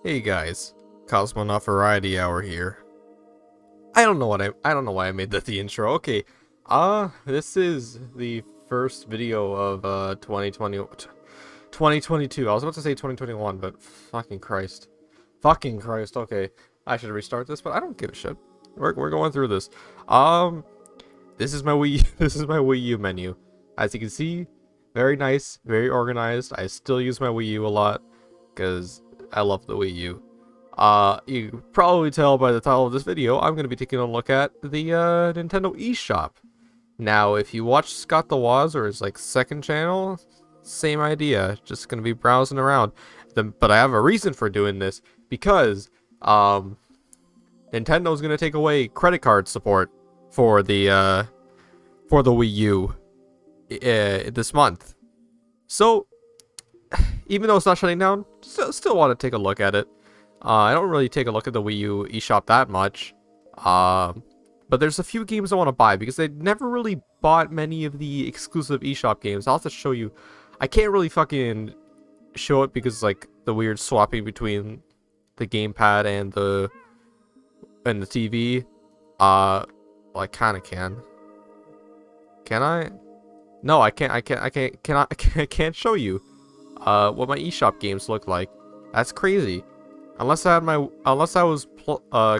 Hey guys, Cosmonaut Variety Hour here. I don't know why I made that the intro. Okay, this is the first video of 2022. I was about to say 2021, but fucking Christ, Okay, I should restart this, but I don't give a shit. We're going through this. This is my this is my Wii U menu. As you can see, very nice, very organized. I still use my Wii U a lot because I love the Wii U. You can probably tell by the title of this video, I'm going to be taking a look at the Nintendo eShop. Now, if you watch Scott the Woz or his like second channel, same idea. Just going to be browsing around. But I have a reason for doing this because Nintendo's going to take away credit card support for the Wii U this month. So, even though it's not shutting down, still want to take a look at it. I don't really take a look at the Wii U eShop that much. But there's a few games I want to buy because I never really bought many of the exclusive eShop games. I'll have to show you. I can't really fucking show it because like the weird swapping between the gamepad and the TV. Well, I kind of can. Can I? No, I can't. I can't show you what my eShop games look like. That's crazy. Unless I was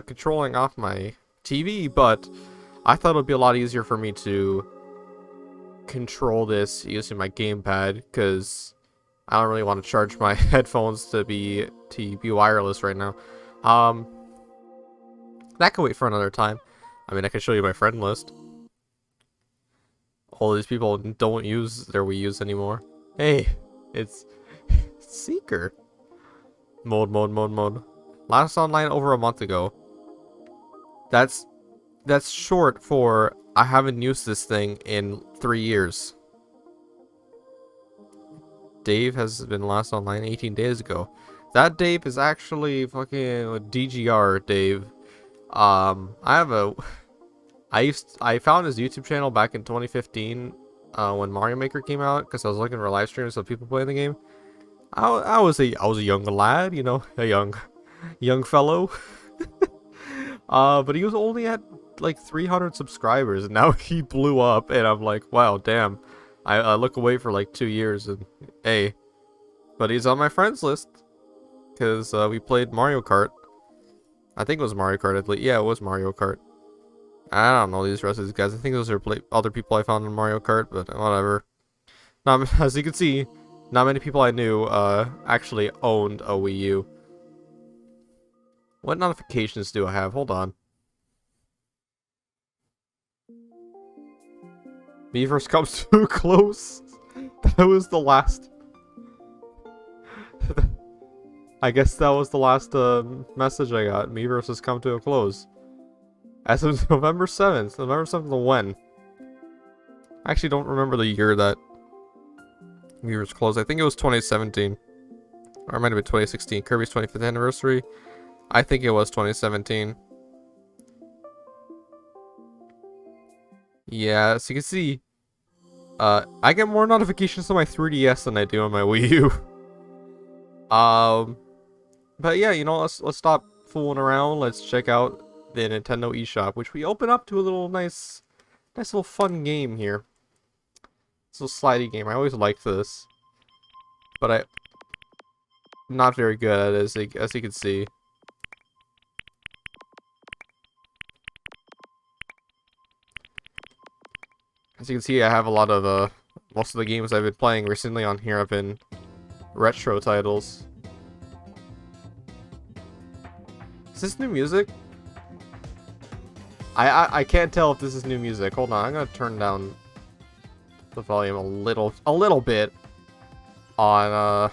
controlling off my TV, but I thought it would be a lot easier for me to control this using my gamepad because I don't really want to charge my headphones to be wireless right now. That can wait for another time. I mean, I can show you my friend list. All these people don't use their Wii U's anymore. Hey, it's Seeker. Mode. Last online over a month ago. That's short for I haven't used this thing in 3 years. Dave has been last online 18 days ago. That Dave is actually fucking DGR Dave. I found his YouTube channel back in 2015 when Mario Maker came out because I was looking for live streams of people playing the game. I was a young lad, you know, a young fellow. But he was only at like 300 subscribers, and now he blew up, and I'm like, wow, damn. I look away for like 2 years, and hey, but he's on my friends list because we played Mario Kart. I think it was Mario Kart at least. Yeah, it was Mario Kart. I don't know these rest of these guys. I think those are other people I found in Mario Kart, but whatever. Now, as you can see, not many people I knew actually owned a Wii U. What notifications do I have? Hold on. Miiverse comes too close. That was the last. I guess that was the last message I got. Miiverse has come to a close. As of November 7th. November 7th of when? I actually don't remember the year that Miiverse closed. I think it was 2017. Or it might have been 2016. Kirby's 25th anniversary. I think it was 2017. Yeah, so you can see, I get more notifications on my 3DS than I do on my Wii U. But yeah, you know, let's stop fooling around. Let's check out the Nintendo eShop, which we open up to a little nice little fun game here. It's a little slidey game. I always liked this, but I'm not very good at it, as you can see. As you can see, I have a lot of, most of the games I've been playing recently on here have been retro titles. Is this new music? I can't tell if this is new music. Hold on, I'm gonna turn down the volume a little bit on,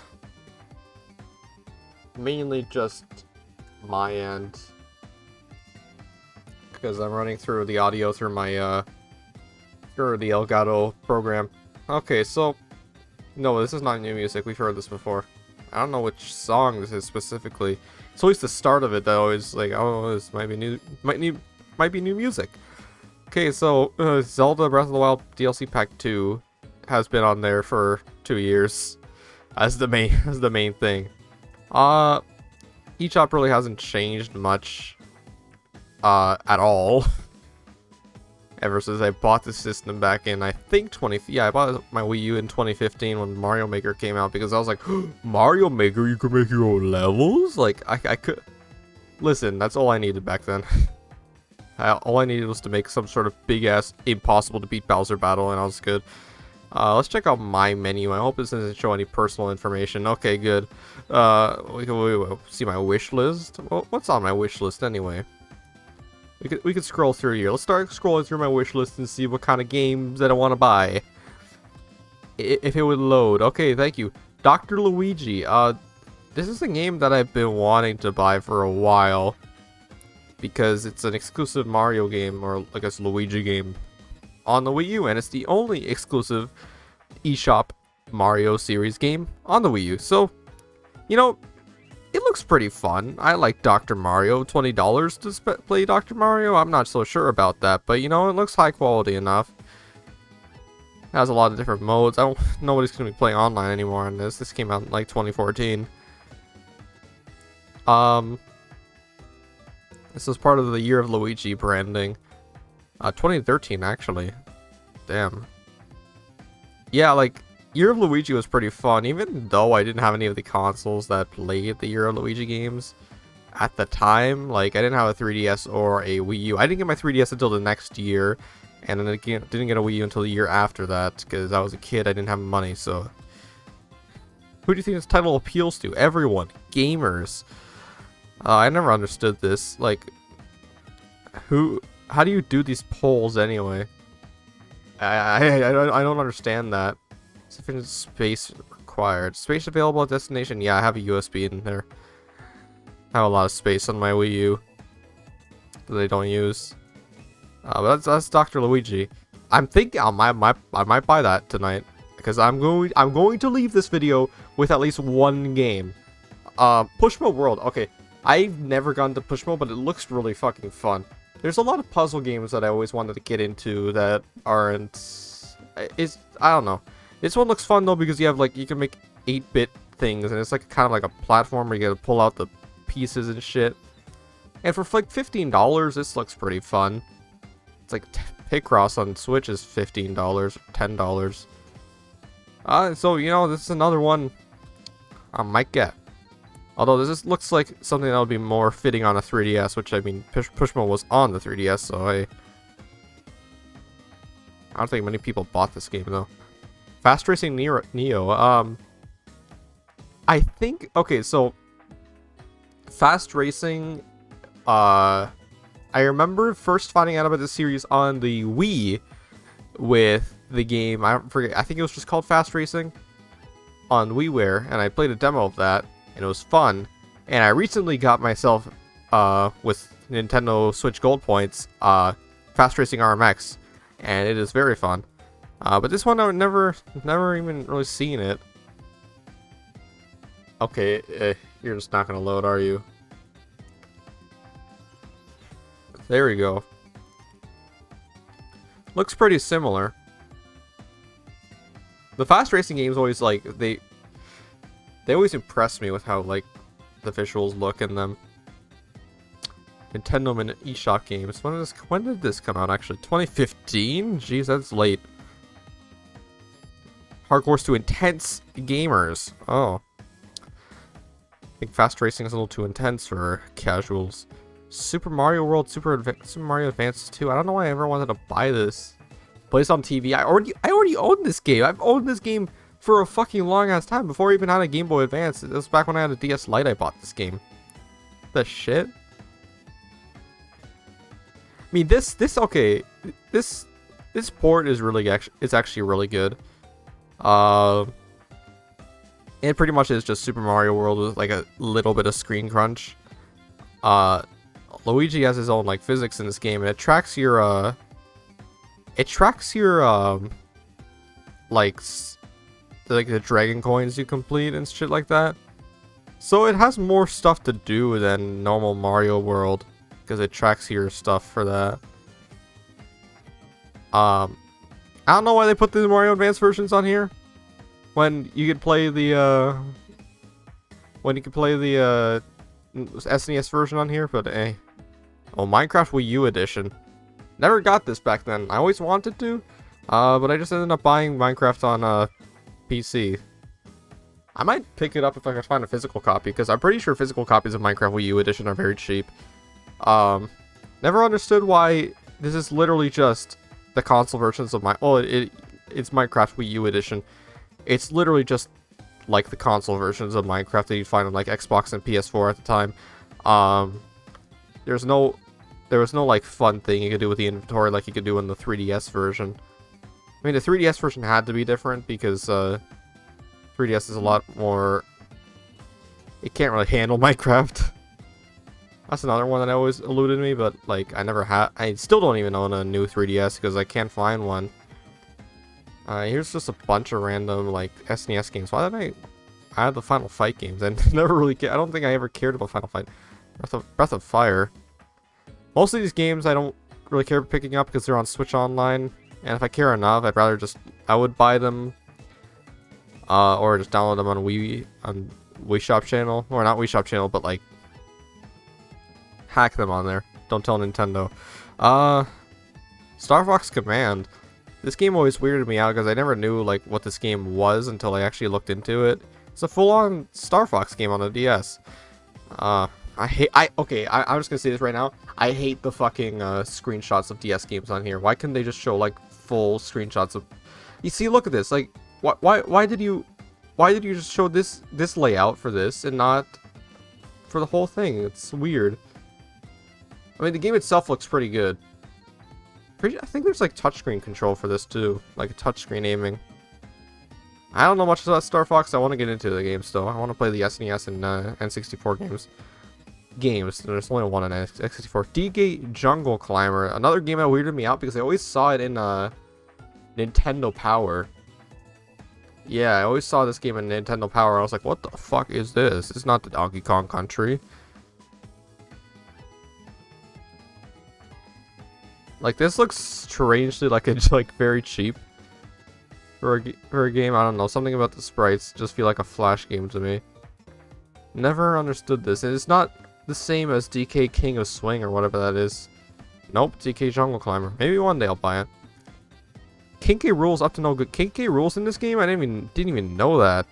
mainly just my end. Because I'm running through the audio through my, or the Elgato program. Okay, so no, this is not new music. We've heard this before. I don't know which song this is specifically. It's always the start of it that always like, oh, this might be new, might be new music. Okay, so Zelda Breath of the Wild DLC Pack 2 has been on there for 2 years as the main thing. eShop really hasn't changed much at all ever since I bought the system back in, I think, I bought my Wii U in 2015 when Mario Maker came out, because I was like, Mario Maker, you can make your own levels? Like, I could... Listen, that's all I needed back then. All I needed was to make some sort of big-ass, impossible-to-beat Bowser battle, and I was good. Let's check out my menu. I hope this doesn't show any personal information. Okay, good. We can see my wish list. Well, what's on my wish list anyway? We could scroll through here. Let's start scrolling through my wish list and see what kind of games that I want to buy. If it would load. Okay, thank you. Dr. Luigi. This is a game that I've been wanting to buy for a while, because it's an exclusive Mario game, or I guess Luigi game, on the Wii U, and it's the only exclusive eShop Mario series game on the Wii U. So, you know, it looks pretty fun. I like Dr. Mario. $20 to play Dr. Mario? I'm not so sure about that, but you know, it looks high quality enough. It has a lot of different modes. Nobody's going to be playing online anymore on this. This came out in like 2014. This was part of the Year of Luigi branding. 2013 actually. Damn. Yeah, like, Year of Luigi was pretty fun, even though I didn't have any of the consoles that played the Year of Luigi games at the time. Like, I didn't have a 3DS or a Wii U. I didn't get my 3DS until the next year, and then I didn't get a Wii U until the year after that, because I was a kid, I didn't have money, so... Who do you think this title appeals to? Everyone. Gamers. I never understood this. Like, how do you do these polls anyway? I don't understand that. Sufficient space required. Space available at destination. Yeah, I have a USB in there. I have a lot of space on my Wii U that I don't use. But that's Dr. Luigi. I'm thinking I might buy that tonight, because I'm going to leave this video with at least one game. Pushmo World. Okay, I've never gone to Pushmo, but it looks really fucking fun. There's a lot of puzzle games that I always wanted to get into that aren't... I don't know. This one looks fun though, because you have, like, you can make 8-bit things, and it's like kind of like a platform where you gotta pull out the pieces and shit. And for like $15, this looks pretty fun. It's like Picross on Switch is $15 or $10. So you know, this is another one I might get. Although this looks like something that would be more fitting on a 3DS, which, I mean, Pushmo was on the 3DS, so I don't think many people bought this game though. Fast Racing Neo. I think, okay, so Fast Racing, I remember first finding out about this series on the Wii with the game, I forget, I think it was just called Fast Racing on WiiWare, and I played a demo of that, and it was fun. And I recently got myself, with Nintendo Switch Gold points, Fast Racing RMX, and it is very fun. But this one I've never even really seen it. Okay, you're just not gonna load, are you? There we go. Looks pretty similar. The Fast Racing games always, like, they always impress me with how, like, the visuals look in them. Nintendo Minute eShop games. When did this come out, actually? 2015? Jeez, that's late. Hardcore to intense gamers. Oh. I think Fast Racing is a little too intense for casuals. Super Mario World, Super Mario Advance 2. I don't know why I ever wanted to buy this. Play this on TV. I already own this game. I've owned this game for a fucking long ass time. Before I even had a Game Boy Advance. It was back when I had a DS Lite I bought this game. The shit? I mean, okay. This port is actually really good. It pretty much is just Super Mario World with like a little bit of screen crunch. Luigi has his own like physics in this game, and it tracks your like the dragon coins you complete and shit like that. So it has more stuff to do than normal Mario World, because it tracks your stuff for that. I don't know why they put the Mario Advance versions on here when you could play the SNES version on here, but oh, Minecraft Wii U Edition. Never got this back then. I always wanted to, but I just ended up buying Minecraft on PC. I might pick it up if I can find a physical copy, because I'm pretty sure physical copies of Minecraft Wii U Edition are very cheap. Never understood why this is literally just the console versions of it's Minecraft Wii U Edition. It's literally just like the console versions of Minecraft that you'd find on like Xbox and PS4 at the time. There was no like fun thing you could do with the inventory like you could do in the 3DS version. I mean, the 3DS version had to be different because 3DS is a lot more. It can't really handle Minecraft. That's another one that always eluded me, but like I still don't even own a new 3DS because I can't find one. Here's just a bunch of random like SNES games. Why did I had the Final Fight games? I never really I don't think I ever cared about Final Fight. Breath of Fire. Most of these games I don't really care about picking up because they're on Switch Online, and if I care enough, I would buy them, or just download them on Wii Shop channel, or not Wii Shop channel, but like hack them on there. Don't tell Nintendo. Star Fox Command. This game always weirded me out because I never knew like what this game was until I actually looked into it. It's a full-on Star Fox game on the DS. I'm just gonna say this right now. I hate the fucking screenshots of DS games on here. Why couldn't they just show like full screenshots of? You see, look at this. Like, why did you just show this layout for this and not for the whole thing? It's weird. I mean, the game itself looks pretty good. I think there's like touchscreen control for this too, like touchscreen aiming. I don't know much about Star Fox. I want to get into the game still. I want to play the SNES and N64 games. There's only one on N64. D-Gate Jungle Climber, another game that weirded me out because I always saw it in Nintendo Power. Yeah, I always saw this game in Nintendo Power. I was like, what the fuck is this? It's not the Donkey Kong Country. Like, this looks strangely like it's like very cheap for a game. I don't know, something about the sprites just feel like a Flash game to me. Never understood this, and it's not the same as DK King of Swing or whatever that is. Nope, DK Jungle Climber. Maybe one day I'll buy it. King K. Rool's up to no good. King K. Rool's in this game? I didn't even know that.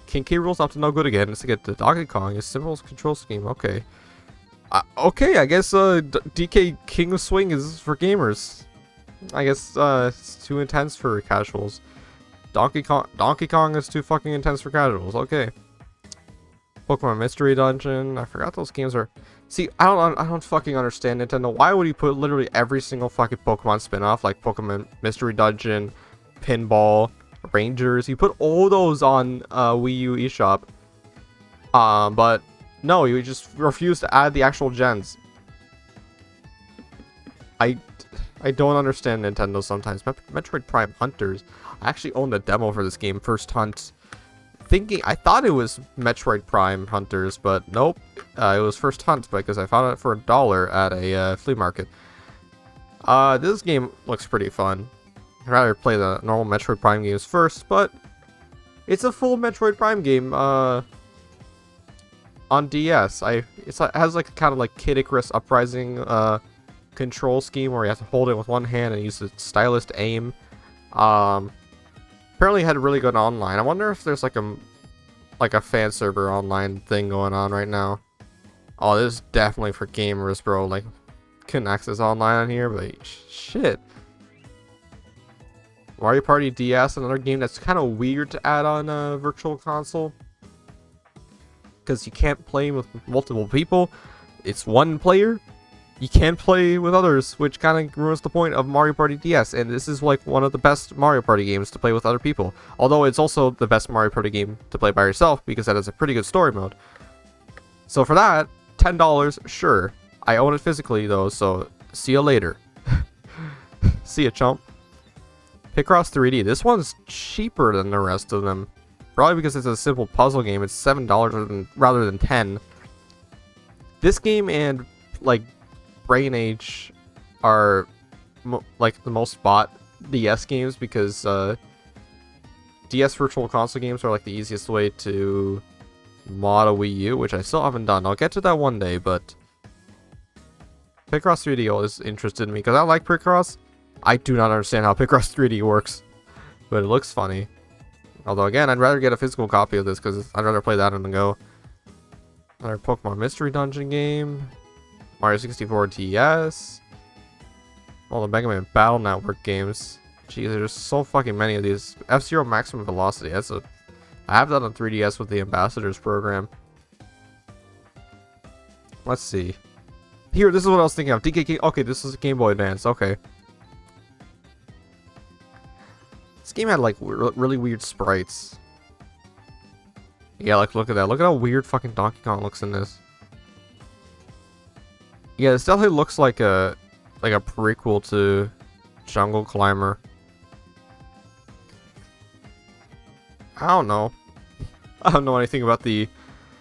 King K. Rool's up to no good again. Let's get the Donkey Kong. His simple control scheme. Okay. Okay, I guess DK King of Swing is for gamers. I guess it's too intense for casuals. Donkey Kong is too fucking intense for casuals. Okay. Pokemon Mystery Dungeon. I forgot those games are. See, I don't fucking understand Nintendo. Why would you put literally every single fucking Pokemon spin-off like Pokemon Mystery Dungeon, Pinball, Rangers? You put all those on Wii U eShop. But no, you just refuse to add the actual gens. I don't understand Nintendo sometimes. Metroid Prime Hunters. I actually owned a demo for this game, First Hunt. I thought it was Metroid Prime Hunters, but nope. It was First Hunt because I found it for $1 at a flea market. This game looks pretty fun. I'd rather play the normal Metroid Prime games first, but it's a full Metroid Prime game on DS. It has like kind of like Kid Icarus Uprising control scheme where you have to hold it with one hand and use the stylus to aim. Apparently it had really good online. I wonder if there's like a fan server online thing going on right now. Oh, this is definitely for gamers, bro. Like, couldn't access online on here, but shit. Mario Party DS, another game that's kind of weird to add on a virtual console. Because you can't play with multiple people. It's one player. You can't play with others, which kind of ruins the point of Mario Party DS. And this is like one of the best Mario Party games to play with other people. Although it's also the best Mario Party game to play by yourself because that has a pretty good story mode. So for that, $10, sure. I own it physically though, so see you later. See ya, chump. Picross 3D. This one's cheaper than the rest of them. Probably because it's a simple puzzle game. It's $7 rather than $10. This game and like Brain Age are like the most bought DS games because DS Virtual Console games are like the easiest way to mod a Wii U, which I still haven't done. I'll get to that one day, but Picross 3D always interested me because I like Picross. I do not understand how Picross 3D works, but it looks funny. Although again, I'd rather get a physical copy of this because I'd rather play that on the go. Another Pokemon Mystery Dungeon game, Mario 64 DS, all the Mega Man Battle Network games. Jeez, there's so fucking many of these. F-Zero Maximum Velocity. I have that on 3DS with the Ambassadors program. Let's see. Here, this is what I was thinking of. DKK. Okay, this is Game Boy Advance. Okay. This game had like really weird sprites. Yeah, like look at that. Look at how weird fucking Donkey Kong looks in this. Yeah, this definitely looks like a prequel to Jungle Climber. I don't know. I don't know anything about I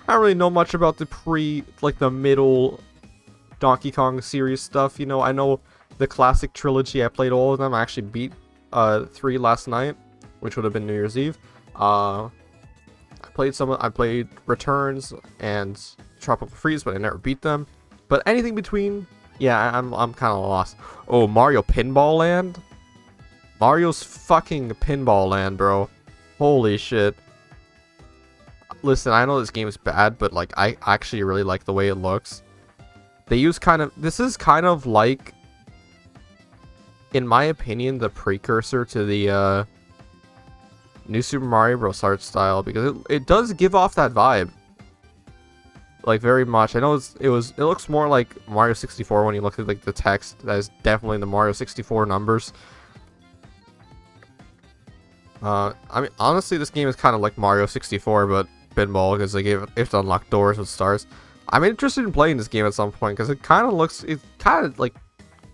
don't really know much about the middle Donkey Kong series stuff. You know, I know the classic trilogy. I played all of them. I actually beat 3 last night, which would have been New Year's Eve. I played Returns and Tropical Freeze, but I never beat them. But anything between, yeah, I'm kind of lost. Oh, Mario Pinball Land? Mario's fucking Pinball Land, bro. Holy shit. Listen, I know this game is bad, but like I actually really like the way it looks. They use this is kind of like, in my opinion, the precursor to the New Super Mario Bros. Art style, because it does give off that vibe. Like very much. I know it looks more like Mario 64 when you look at like the text. That is definitely the Mario 64 numbers. I mean, honestly, this game is kind of like Mario 64, but pinball, because they gave it to unlock doors with stars. I'm interested in playing this game at some point because it's kind of like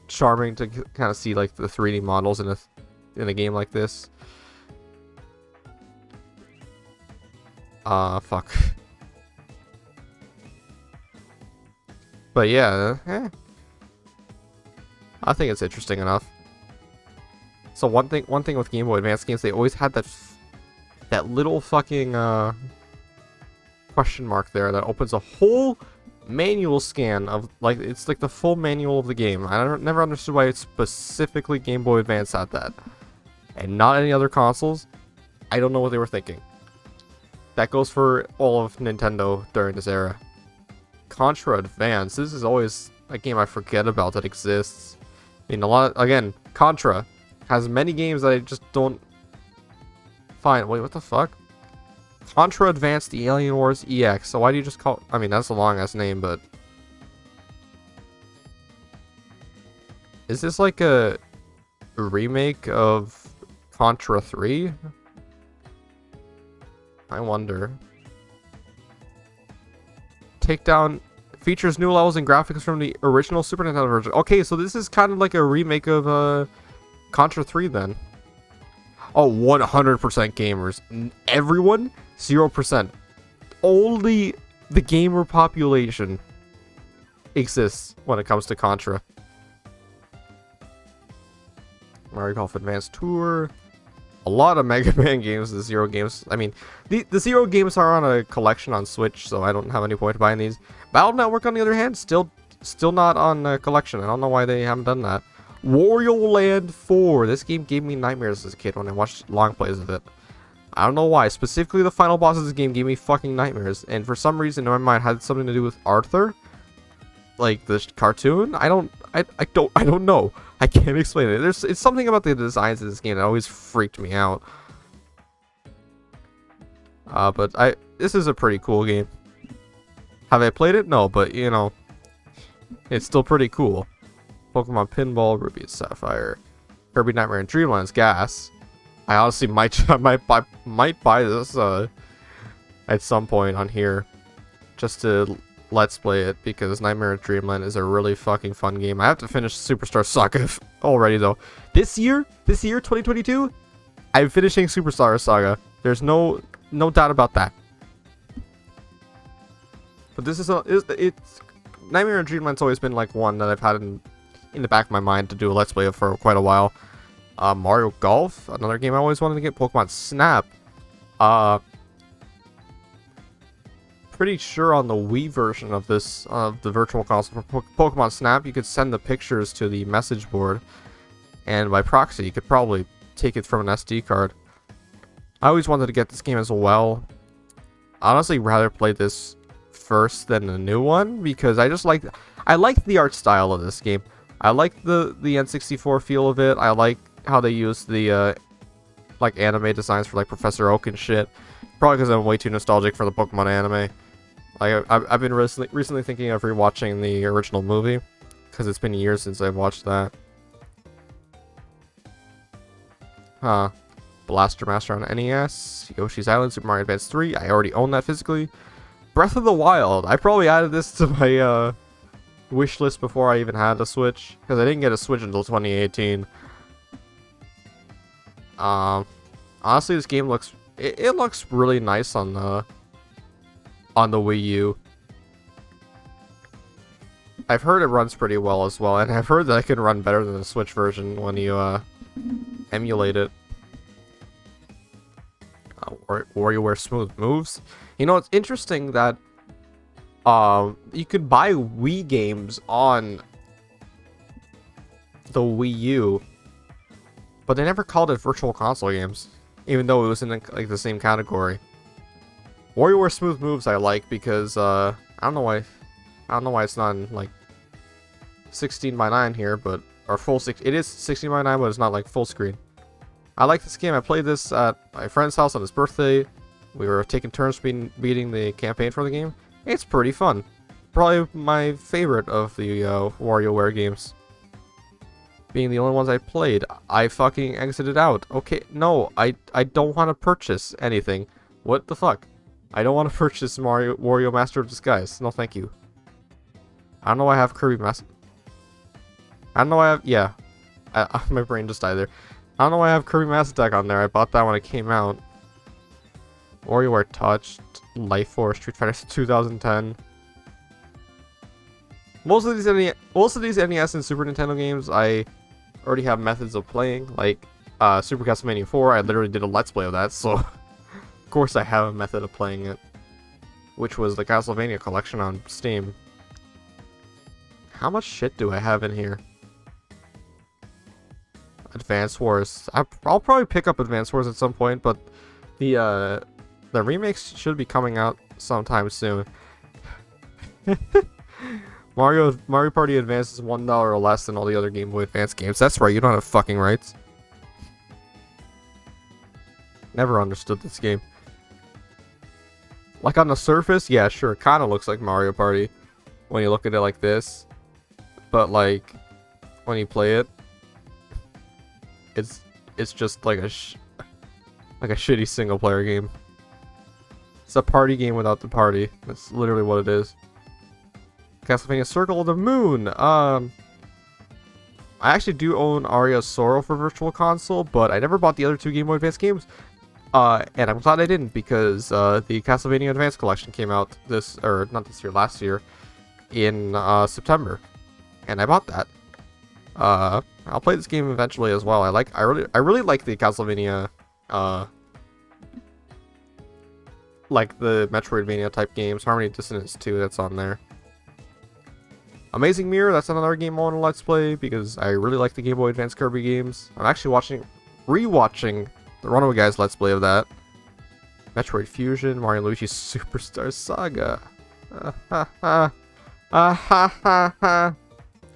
charming to kind of see like the 3D models in a game like this. Fuck. But yeah, I think it's interesting enough. So one thing with Game Boy Advance games, they always had that little fucking question mark there that opens a whole manual scan of, like, it's like the full manual of the game. I never understood why it's specifically Game Boy Advance had that and not any other consoles. I don't know what they were thinking. That goes for all of Nintendo during this era. Contra Advance. This is always a game I forget about that exists. I mean, again, Contra has many games that I just don't find. Wait, what the fuck? Contra Advance the Alien Wars EX. So why do you just call... I mean, that's a long-ass name, but... Is this like a remake of Contra 3? I wonder. Takedown features new levels and graphics from the original Super Nintendo version. Okay, so this is kind of like a remake of Contra 3 then. Oh, 100% gamers. Everyone? 0%. Only the gamer population exists when it comes to Contra. Mario Golf Advance Tour. A lot of Mega Man games, the Zero games. I mean, the Zero games are on a collection on Switch, so I don't have any point buying these. Battle Network, on the other hand, still not on a collection. I don't know why they haven't done that. Wario Land 4. This game gave me nightmares as a kid when I watched long plays of it. I don't know why. Specifically, the final boss of this game gave me fucking nightmares. And for some reason in my mind, it had something to do with Arthur, like the cartoon. I don't know. I can't explain it. It's something about the designs of this game that always freaked me out. But this is a pretty cool game. Have I played it? No, but you know, it's still pretty cool. Pokemon Pinball, Ruby and Sapphire, Kirby Nightmare and Dreamland's Gas. I honestly might buy this at some point on here just to let's play it, because Nightmare and Dreamland is a really fucking fun game. I have to finish Superstar Saga already though. This year 2022, I'm finishing Superstar Saga. There's no doubt about that. But this is it's Nightmare and Dreamland's always been like one that I've had in the back of my mind to do a let's play of for quite a while. Mario Golf, another game I always wanted to get. Pokemon Snap. Uh, pretty sure on the Wii version of this, of the Virtual Console for Pokemon Snap, you could send the pictures to the message board, and by proxy, you could probably take it from an SD card. I always wanted to get this game as well. Honestly, rather play this first than the new one, because I like the art style of this game. I like the N64 feel of it. I like how they use the like anime designs for like Professor Oak and shit. Probably because I'm way too nostalgic for the Pokemon anime. Like I've been recently thinking of rewatching the original movie, because it's been years since I've watched that. Blaster Master on NES, Yoshi's Island, Super Mario Advance 3. I already own that physically. Breath of the Wild. I probably added this to my wish list before I even had a Switch, because I didn't get a Switch until 2018. Honestly, this game looks it looks really nice on the Wii U. I've heard it runs pretty well as well, and I've heard that it can run better than the Switch version when you emulate it. WarioWare Smooth Moves. You know, it's interesting that you could buy Wii games on the Wii U, but they never called it Virtual Console games, even though it was in like the same category. WarioWare Smooth Moves I like because I don't know why it's not in like 16:9 here, but or full six. It is 16:9, but it's not like full screen. I like this game. I played this at my friend's house on his birthday. We were taking turns beating the campaign for the game. It's pretty fun. Probably my favorite of the WarioWare games. Being the only ones I played, I fucking exited out. Okay, no, I don't want to purchase anything. What the fuck? I don't want to purchase Wario Master of Disguise. No, thank you. I don't know why I have Kirby Master. I don't know why I have. Yeah, my brain just died there. I don't know why I have Kirby Mass Attack on there. I bought that when it came out. WarioWare Touched, Life Force, Street Fighter 2010. Most of these NES and Super Nintendo games, I already have methods of playing. Like Super Castlevania 4, I literally did a Let's Play of that, so of course I have a method of playing it, which was the Castlevania collection on Steam. How much shit do I have in here? Advance Wars. I'll probably pick up Advance Wars at some point, but the remakes should be coming out sometime soon. Mario Party Advance is $1 or less than all the other Game Boy Advance games. That's right, you don't have fucking rights. Never understood this game. Like on the surface, yeah, sure, it kind of looks like Mario Party when you look at it like this, but like when you play it, it's just like a shitty single player game. It's a party game without the party. That's literally what it is. Castlevania Circle of the Moon. I actually do own Aria's Sorrow for Virtual Console, but I never bought the other two Game Boy Advance games. And I'm glad I didn't, because the Castlevania Advance Collection came out last year, in September, and I bought that. I'll play this game eventually as well. I really like the Castlevania, like the Metroidvania type games. Harmony Dissonance 2, that's on there. Amazing Mirror, that's another game I want to Let's Play because I really like the Game Boy Advance Kirby games. I'm actually rewatching the Runaway Guys Let's Play of that. Metroid Fusion, Mario and Luigi Superstar Saga. I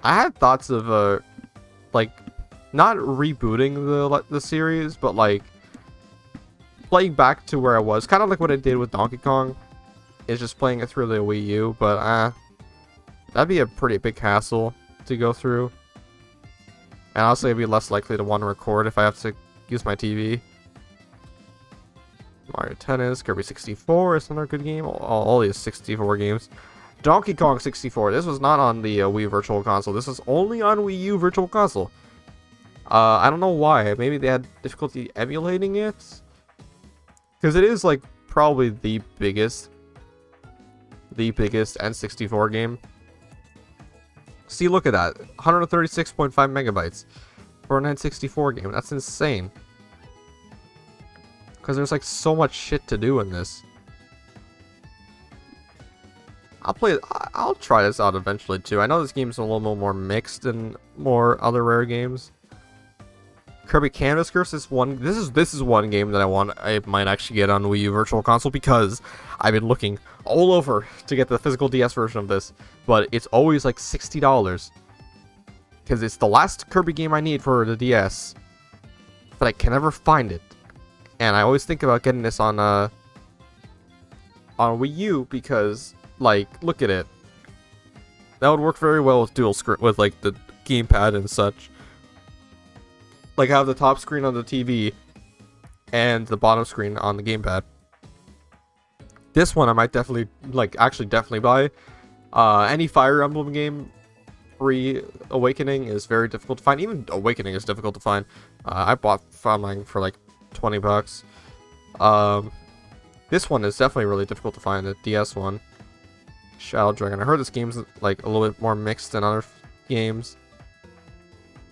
had thoughts of like not rebooting the series, but like playing back to where I was, kind of like what I did with Donkey Kong. Is just playing it through the Wii U, but that'd be a pretty big hassle to go through. And honestly, I'd be less likely to want to record if I have to use my TV. Mario Tennis, Kirby 64 is another good game. All these 64 games. Donkey Kong 64. This was not on the Wii Virtual Console. This was only on Wii U Virtual Console. I don't know why. Maybe they had difficulty emulating it. Because it is like probably the biggest N64 game. See, look at that. 136.5 megabytes for an N64 game. That's insane. because there's like so much shit to do in this. I'll try this out eventually too. I know this game's a little bit more mixed than more other Rare games. Kirby Canvas Curse is one. This is one game that I might actually get on Wii U Virtual Console, because I've been looking all over to get the physical DS version of this, but it's always like $60 because it's the last Kirby game I need for the DS, but I can never find it, and I always think about getting this on Wii U because, like, look at it. That would work very well with dual screen, with like the gamepad and such. Like, have the top screen on the TV and the bottom screen on the gamepad. This one I might definitely, definitely buy. Any Fire Emblem game, Awakening is very difficult to find. Even Awakening is difficult to find. I found mine for like $20. This one is definitely really difficult to find, the DS one. Shadow Dragon. I heard this game's like a little bit more mixed than other games.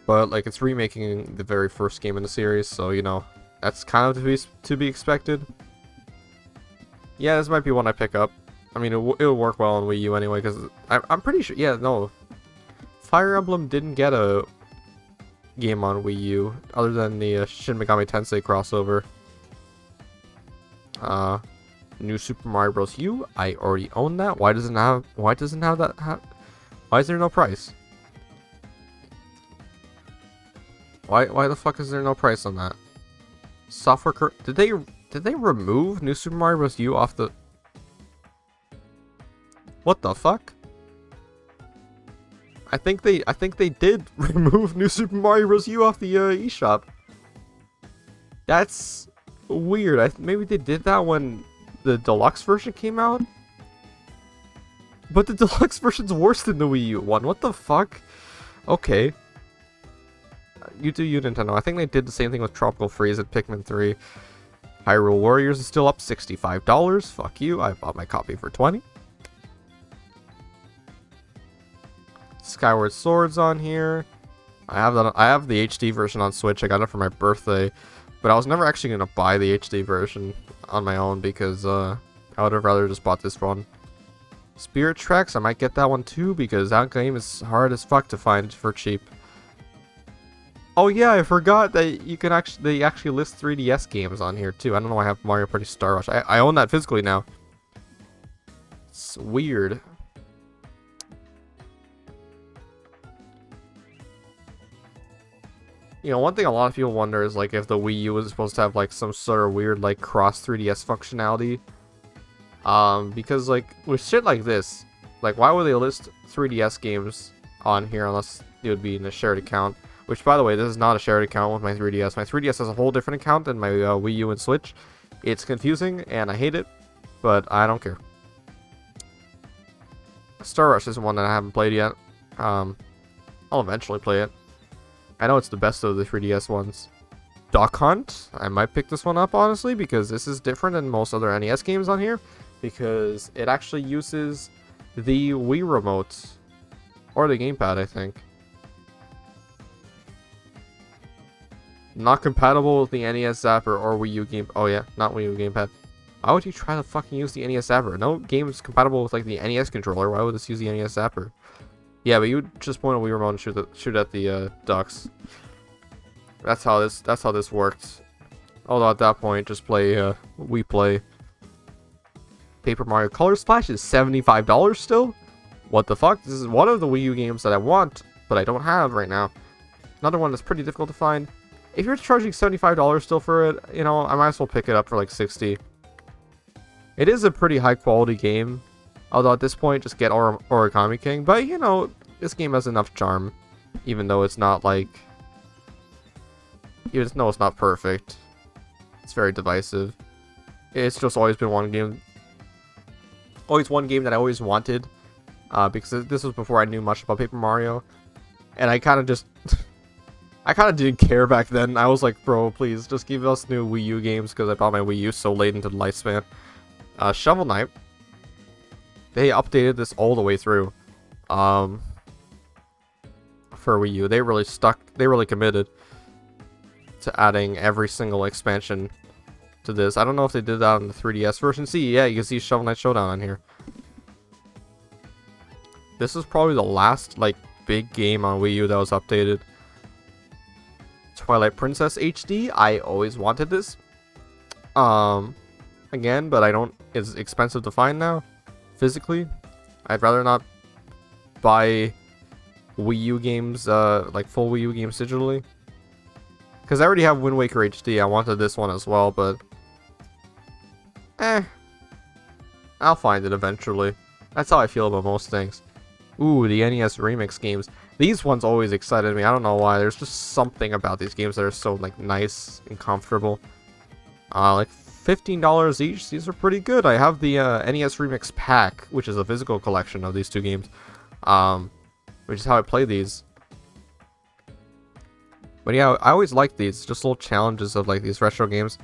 But, like, it's remaking the very first game in the series, so, you know, that's kind of to be expected. Yeah, this might be one I pick up. I mean, it'll work well on Wii U anyway, because I'm pretty sure... Yeah, no. Fire Emblem didn't get a game on Wii U, other than the Shin Megami Tensei crossover. New Super Mario Bros. U, I already own that. Why doesn't have that? Why is there no price? Why the fuck is there no price on that? Software did they remove New Super Mario Bros. U off the... What the fuck? I think they did remove New Super Mario Bros. U off the eShop. That's weird. Maybe they did that when the deluxe version came out. But the deluxe version's worse than the Wii U one. What the fuck? Okay. You do you, Nintendo. I think they did the same thing with Tropical Freeze and Pikmin 3. Hyrule Warriors is still up $65. Fuck you. I bought my copy for $20. Skyward Sword's on here. I have the HD version on Switch. I got it for my birthday, but I was never actually gonna buy the HD version on my own because I would have rather just bought this one. Spirit Tracks, I might get that one too because that game is hard as fuck to find for cheap. Oh yeah, I forgot that they actually list 3DS games on here too. I don't know why I have Mario Party Star Rush. I own that physically now. It's weird. You know, one thing a lot of people wonder is like if the Wii U was supposed to have like some sort of weird like cross 3DS functionality. Because like with shit like this, like why would they list 3DS games on here unless it would be in a shared account? Which, by the way, this is not a shared account with my 3DS. My 3DS has a whole different account than my Wii U and Switch. It's confusing, and I hate it, but I don't care. Star Rush is one that I haven't played yet. I'll eventually play it. I know it's the best of the 3DS ones. Duck Hunt, I might pick this one up, honestly, because this is different than most other NES games on here, because it actually uses the Wii remote, or the gamepad, I think. Not compatible with the NES Zapper or Wii U game. Oh yeah, not Wii U gamepad. Why would you try to fucking use the NES Zapper? No game is compatible with like the NES controller. Why would this use the NES Zapper? Yeah, but you would just point a Wii remote and shoot at the ducks. That's how this worked. Although at that point, just play Wii Play. Paper Mario Color Splash is $75 still. What the fuck? This is one of the Wii U games that I want, but I don't have right now. Another one that's pretty difficult to find. If you're charging $75 still for it, you know, I might as well pick it up for like $60. It is a pretty high quality game. Although at this point, just get Origami King. But, you know, this game has enough charm. Even though it's not like... You just know it's not perfect. It's very divisive. It's just always been one game. Always one game that I always wanted. Because this was before I knew much about Paper Mario. And I kind of just... I kind of didn't care back then. I was like, bro, please, just give us new Wii U games, because I bought my Wii U so late into the lifespan. Shovel Knight. They updated this all the way through. For Wii U. They really committed to adding every single expansion to this. I don't know if they did that on the 3DS version. See, yeah, you can see Shovel Knight Showdown on here. This is probably the last, like, big game on Wii U that was updated. Twilight Princess HD. I always wanted this. Again, but I don't. It's expensive to find now, physically. I'd rather not buy Wii U games, like full Wii U games digitally. Because I already have Wind Waker HD. I wanted this one as well, but I'll find it eventually. That's how I feel about most things. Ooh, the NES Remix Games. These ones always excited me. I don't know why. There's just something about these games that are so like nice and comfortable. Like $15 each. These are pretty good. I have the NES Remix Pack, which is a physical collection of these two games. Which is how I play these. But yeah, I always like these. Just little challenges of like these retro games.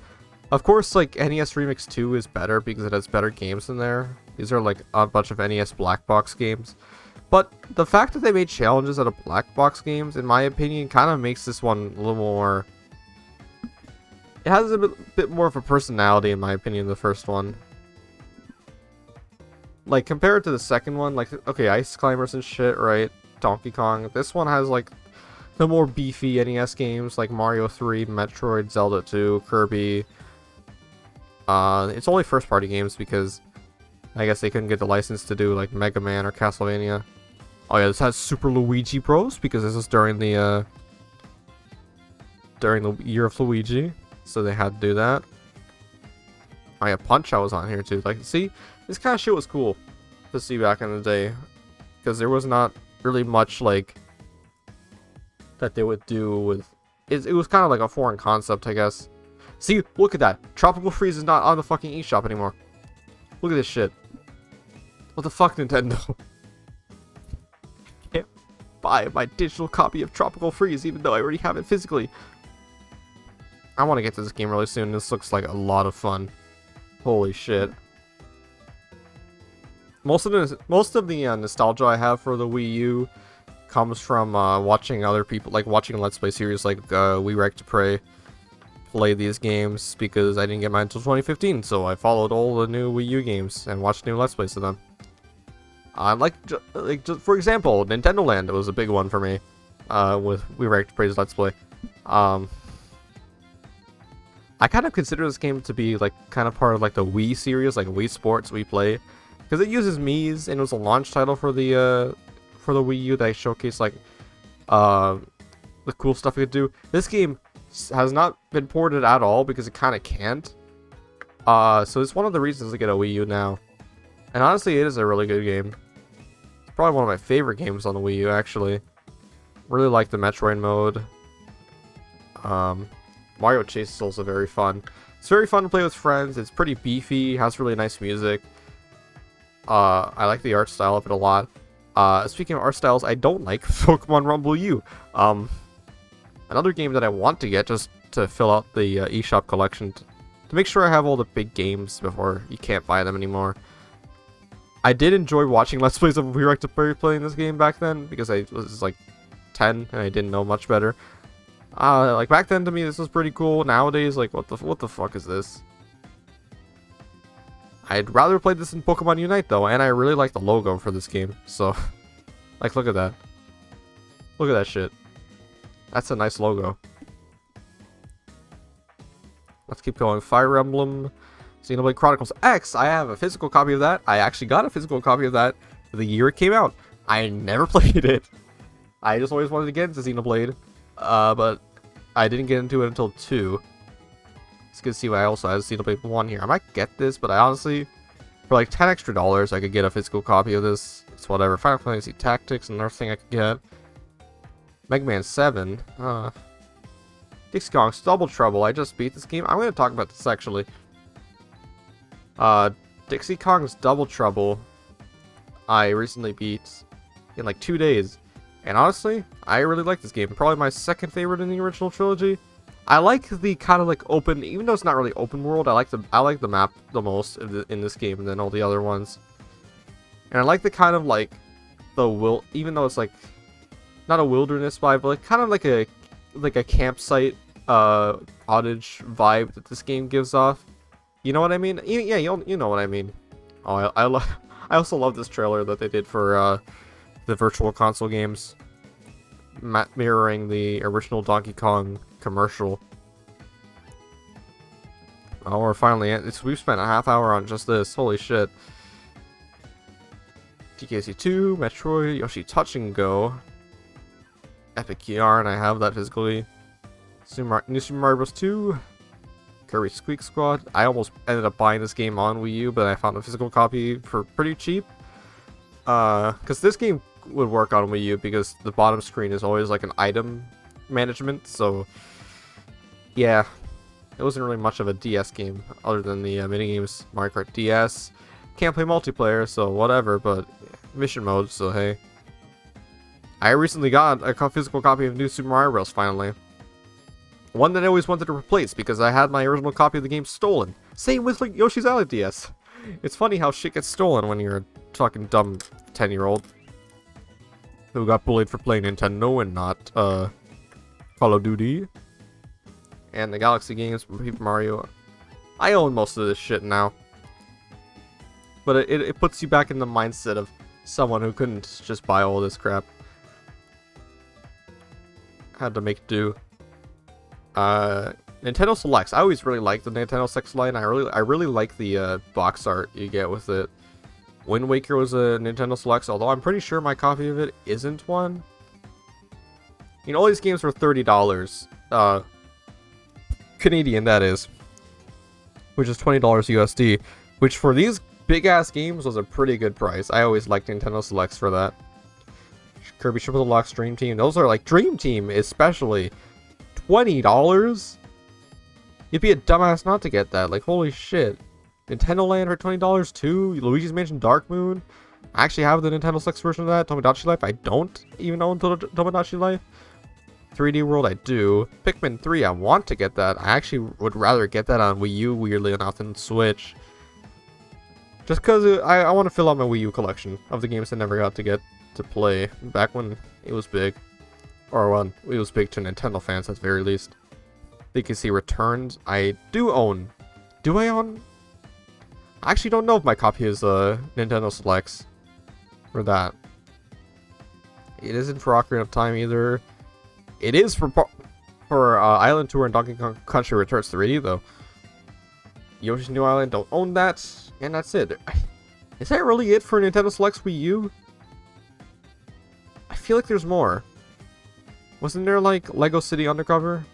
Of course, like NES Remix 2 is better because it has better games in there. These are like a bunch of NES black box games. But the fact that they made challenges out of black box games, in my opinion, kind of makes this one a little more... It has a bit more of a personality, in my opinion, the first one. Like, compared to the second one, like, okay, Ice Climbers and shit, right? Donkey Kong. This one has, like, the more beefy NES games, like Mario 3, Metroid, Zelda 2, Kirby. It's only first-party games because I guess they couldn't get the license to do, like, Mega Man or Castlevania. Oh yeah, this has Super Luigi Bros, because this is during the year of Luigi, so they had to do that. Oh yeah, Punch-Out was on here too. Like, see, this kind of shit was cool to see back in the day, because there was not really much, like, that they would do with... It was kind of like a foreign concept, I guess. See, look at that. Tropical Freeze is not on the fucking eShop anymore. Look at this shit. What the fuck, Nintendo? Can't buy my digital copy of Tropical Freeze, even though I already have it physically. I want to get to this game really soon. This looks like a lot of fun. Holy shit. Most of the nostalgia I have for the Wii U comes from watching other people, like watching Let's Play series like We Rec to Pray play these games, because I didn't get mine until 2015, so I followed all the new Wii U games and watched new Let's Plays of them. Just for example, Nintendo Land was a big one for me, with We Rec to Pray's Let's Play. I kind of consider this game to be like kind of part of like the Wii series, like Wii Sports, Wii Play, because it uses Mii's and it was a launch title for the Wii U that I showcased like the cool stuff it could do. This game has not been ported at all because it kind of can't. So it's one of the reasons to get a Wii U now. And honestly, it is a really good game. It's probably one of my favorite games on the Wii U, actually. Really like the Metroid mode. Mario Chase is also very fun. It's very fun to play with friends. It's pretty beefy, has really nice music. I like the art style of it a lot. Speaking of art styles, I don't like Pokemon Rumble U. Another game that I want to get just to fill out the eShop collection to make sure I have all the big games before you can't buy them anymore. I did enjoy watching Let's Plays of We Rec to Play playing this game back then because I was like 10 and I didn't know much better. Like back then to me this was pretty cool. Nowadays, like what the fuck is this? I'd rather play this in Pokemon Unite though, and I really like the logo for this game. So, like, look at that. Look at that shit. That's a nice logo. Let's keep going. Fire Emblem, Xenoblade Chronicles X. I have a physical copy of that. I actually got a physical copy of that the year it came out. I never played it. I just always wanted to get into Xenoblade, but I didn't get into it until 2. It's good to see why I also have Xenoblade 1 here. I might get this, but I honestly, for like $10 extra, I could get a physical copy of this. It's whatever. Final Fantasy Tactics, another thing I could get. Mega Man 7. Dixie Kong's Double Trouble. I just beat this game. I'm going to talk about this actually. Dixie Kong's Double Trouble I recently beat in like 2 days. And honestly, I really like this game. Probably my second favorite in the original trilogy. I like the kind of like open, even though it's not really open world, I like the map the most in this game than all the other ones. And I like the kind of like even though it's like not a wilderness vibe, but like kind of like a campsite cottage vibe that this game gives off. You know what I mean? Yeah, you know what I mean. Oh, I also love this trailer that they did for the Virtual Console games, mirroring the original Donkey Kong commercial. Oh, we're finally we've spent a half hour on just this. Holy shit. TKC2, Metroid, Yoshi Touch and Go, Epic Yarn, I have that physically. New Super Mario Bros. 2, Kirby Squeak Squad. I almost ended up buying this game on Wii U, but I found a physical copy for pretty cheap. Because this game would work on Wii U because the bottom screen is always like an item management, so yeah, it wasn't really much of a DS game other than the minigames. Mario Kart DS. Can't play multiplayer, so whatever, but mission mode, so hey. I recently got a physical copy of New Super Mario Bros. Finally. One that I always wanted to replace because I had my original copy of the game stolen. Same with like Yoshi's Island DS. It's funny how shit gets stolen when you're a fucking dumb 10-year-old who got bullied for playing Nintendo and not Call of Duty. And the Galaxy games from Paper Mario. I own most of this shit now. But it puts you back in the mindset of someone who couldn't just buy all this crap. Had to make do. Nintendo Selects. I always really liked the Nintendo Selects line. I really like the box art you get with it. Wind Waker was a Nintendo Selects, although I'm pretty sure my copy of it isn't one. You know, all these games were $30. Canadian, that is. Which is $20 USD. Which for these big-ass games was a pretty good price. I always liked Nintendo Selects for that. Kirby Triple Deluxe Dream Team. Those are like Dream Team, especially. $20? You'd be a dumbass not to get that. Like, holy shit. Nintendo Land for $20 too. Luigi's Mansion Dark Moon. I actually have the Nintendo Selects version of that. Tomodachi Life. I don't even own Tomodachi Life. 3D World, I do. Pikmin 3, I want to get that. I actually would rather get that on Wii U, weirdly enough, than Switch. Just because I want to fill out my Wii U collection of the games I never got to get to play back when it was big. Or when it was big to Nintendo fans, at the very least. You can see Returns. I do own. Do I own? I actually don't know if my copy is Nintendo Selects. For that. It isn't for Ocarina of Time either. It is for Island Tour and Donkey Kong Country Returns 3D though. Yoshi's New Island, don't own that. And that's it. Is that really it for Nintendo Selects Wii U? I feel like there's more. Wasn't there like Lego City Undercover?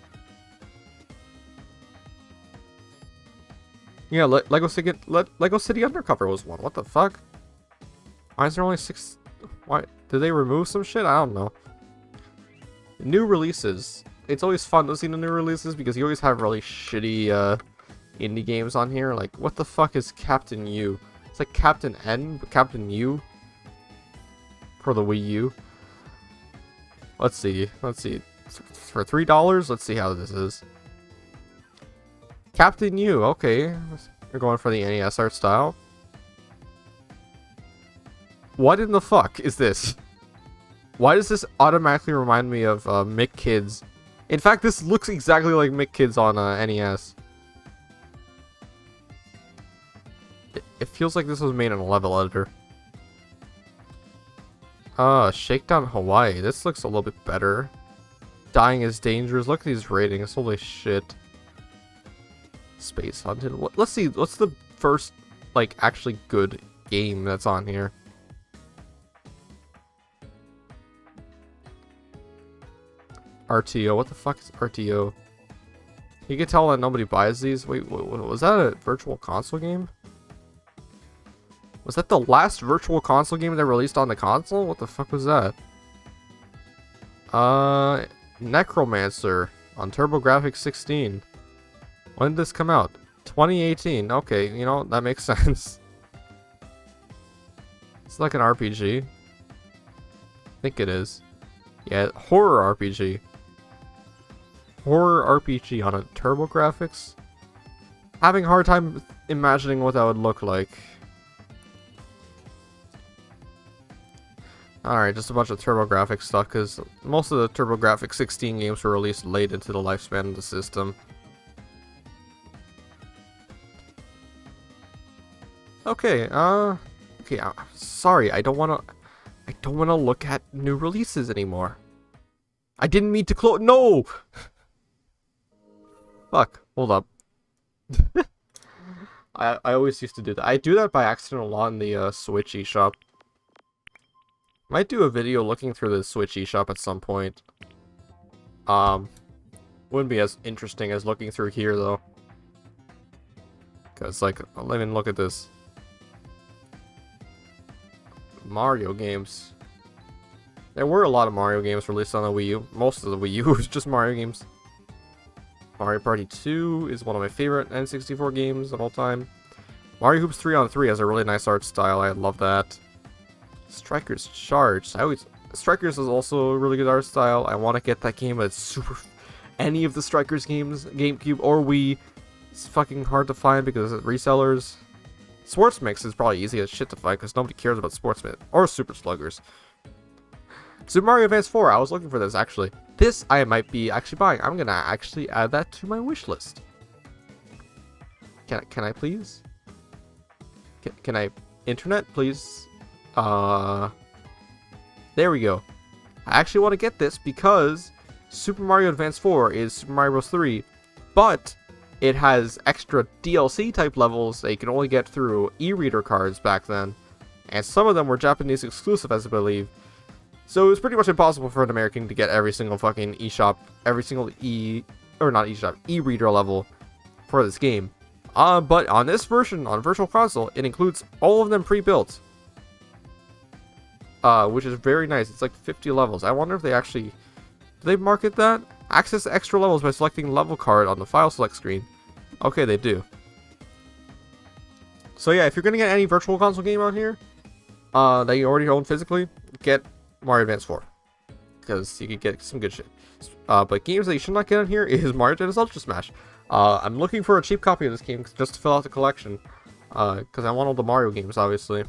Yeah, Lego City Undercover was one. What the fuck? Why is there only 6? Why did they remove some shit? I don't know. New releases. It's always fun to see the new releases because you always have really shitty indie games on here. Like, what the fuck is Captain U? It's like Captain N, but Captain U for the Wii U. Let's see. For $3, let's see how this is. Captain U, okay. You're going for the NES art style. What in the fuck is this? Why does this automatically remind me of Mick Kids? In fact, this looks exactly like Mick Kids on NES. It feels like this was made in a level editor. Shakedown Hawaii. This looks a little bit better. Dying is Dangerous. Look at these ratings. Holy shit. Space Hunted. Let's see. What's the first, like, actually good game that's on here? RTO. What the fuck is RTO? You can tell that nobody buys these. Wait, was that a virtual console game? Was that the last virtual console game that released on the console? What the fuck was that? Necromancer on TurboGrafx 16. When did this come out? 2018. Okay, you know, that makes sense. It's like an RPG. I think it is. Yeah, horror RPG. Horror RPG on a TurboGrafx? Having a hard time imagining what that would look like. Alright, just a bunch of TurboGrafx stuff, because most of the TurboGrafx 16 games were released late into the lifespan of the system. Okay, okay, sorry, I don't wanna look at new releases anymore. I didn't mean to close. No! Fuck, hold up. I always used to do that. I do that by accident a lot in the Switch eShop. Might do a video looking through the Switch eShop at some point. Wouldn't be as interesting as looking through here though. Cause like, let me look at this. Mario games. There were a lot of Mario games released on the Wii U. Most of the Wii U was just Mario games. Mario Party 2 is one of my favorite N64 games of all time. Mario Hoops 3 on 3 has a really nice art style. I love that. Strikers Charged. Strikers is also a really good art style. I want to get that game, but it's super... Any of the Strikers games, GameCube or Wii, it's fucking hard to find because of resellers. Sports Mix is probably easy as shit to find because nobody cares about Sports Mix or Super Sluggers. Super Mario Advance 4, I was looking for this actually. This I might be actually buying. I'm gonna actually add that to my wish list. Can I please? Can I? Internet, please? There we go. I actually want to get this because Super Mario Advance 4 is Super Mario Bros. 3, but it has extra DLC type levels that you can only get through e-reader cards back then, and some of them were Japanese exclusive, as I believe. So it was pretty much impossible for an American to get every single fucking eShop, every single e-reader level for this game. But on this version, on Virtual Console, it includes all of them pre-built. Which is very nice. It's like 50 levels. I wonder if they actually... Do they market that? Access extra levels by selecting level card on the file select screen. Okay, they do. So yeah, if you're gonna get any Virtual Console game on here, that you already own physically, get Mario Advance 4. Because you could get some good shit. But games that you should not get on here is Mario Tennis Ultra Smash. I'm looking for a cheap copy of this game just to fill out the collection. Because I want all the Mario games, obviously.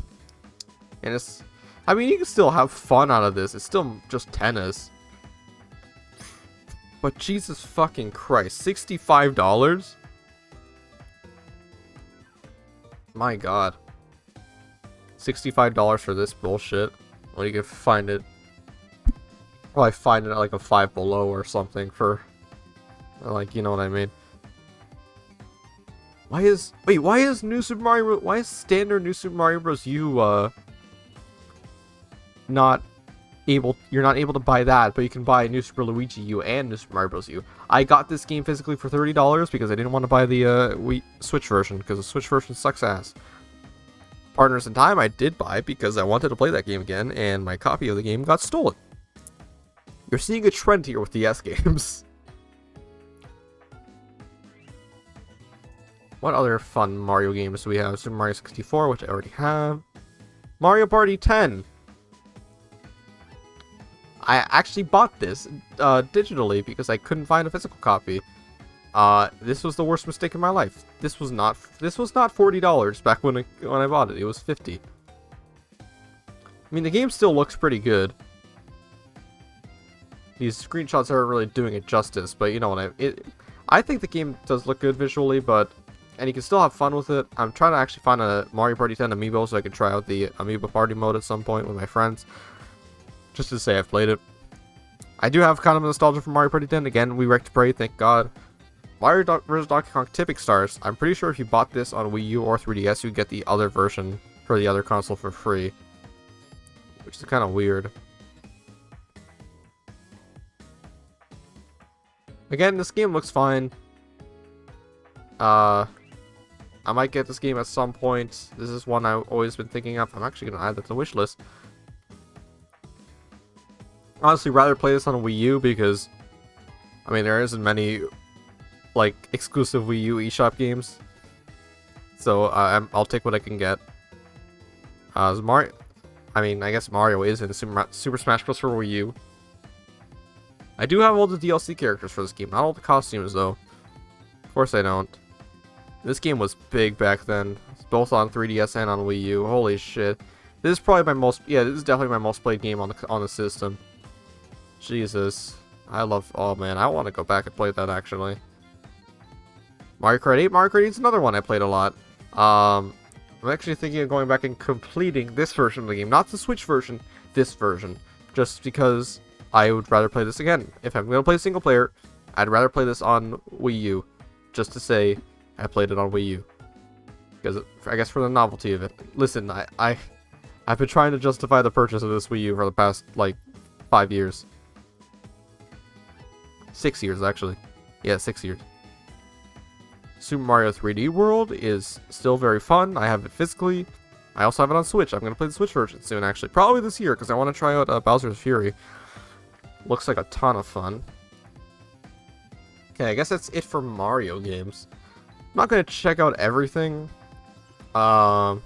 And it's... I mean, you can still have fun out of this. It's still just tennis. But Jesus fucking Christ, $65? My God. $65 for this bullshit. Well, you can find it. Probably find it at like a Five Below or something for... Like, you know what I mean. Why is... Wait, why is New Super Mario... Why is standard New Super Mario Bros. U, not able... You're not able to buy that, but you can buy New Super Luigi U and New Super Mario Bros. U. I got this game physically for $30 because I didn't want to buy the Wii Switch version, because the Switch version sucks ass. Partners in Time I did buy because I wanted to play that game again, and my copy of the game got stolen. You're seeing a trend here with DS games. What other fun Mario games do we have? Super Mario 64, which I already have. Mario Party 10. I actually bought this digitally because I couldn't find a physical copy. This was the worst mistake in my life. This was not $40 back when I bought it. It was $50. I mean, the game still looks pretty good. These screenshots aren't really doing it justice, but you know what I think the game does look good visually, and you can still have fun with it. I'm trying to actually find a Mario Party 10 amiibo so I can try out the Amiibo Party mode at some point with my friends. Just to say I've played it. I do have kind of nostalgia for Mario Party 10. Again, we wrecked Prey, thank God. Mario vs. Donkey Kong Tipping Stars. I'm pretty sure if you bought this on Wii U or 3DS, you get the other version for the other console for free. Which is kind of weird. Again, this game looks fine. I might get this game at some point. This is one I've always been thinking of. I'm actually going to add that to the wish list. Honestly, rather play this on a Wii U because, I mean, there isn't many, like, exclusive Wii U eShop games. So, I'll take what I can get. Mario... I mean, I guess Mario is in Super Smash Bros. For Wii U. I do have all the DLC characters for this game. Not all the costumes, though. Of course I don't. This game was big back then. It's both on 3DS and on Wii U. Holy shit. This is probably my most... Yeah, this is definitely my most played game on the system. Jesus. I love... Oh, man. I want to go back and play that, actually. Mario Kart 8. Mario Kart 8 is another one I played a lot. I'm actually thinking of going back and completing this version of the game. Not the Switch version, this version. Just because I would rather play this again. If I'm going to play single player, I'd rather play this on Wii U. Just to say, I played it on Wii U. Because, I guess for the novelty of it. Listen, I've been trying to justify the purchase of this Wii U for the past, like, 5 years. 6 years, actually. Yeah, 6 years. Super Mario 3D World is still very fun. I have it physically. I also have it on Switch. I'm going to play the Switch version soon, actually. Probably this year, because I want to try out Bowser's Fury. Looks like a ton of fun. Okay, I guess that's it for Mario games. I'm not going to check out everything. I'll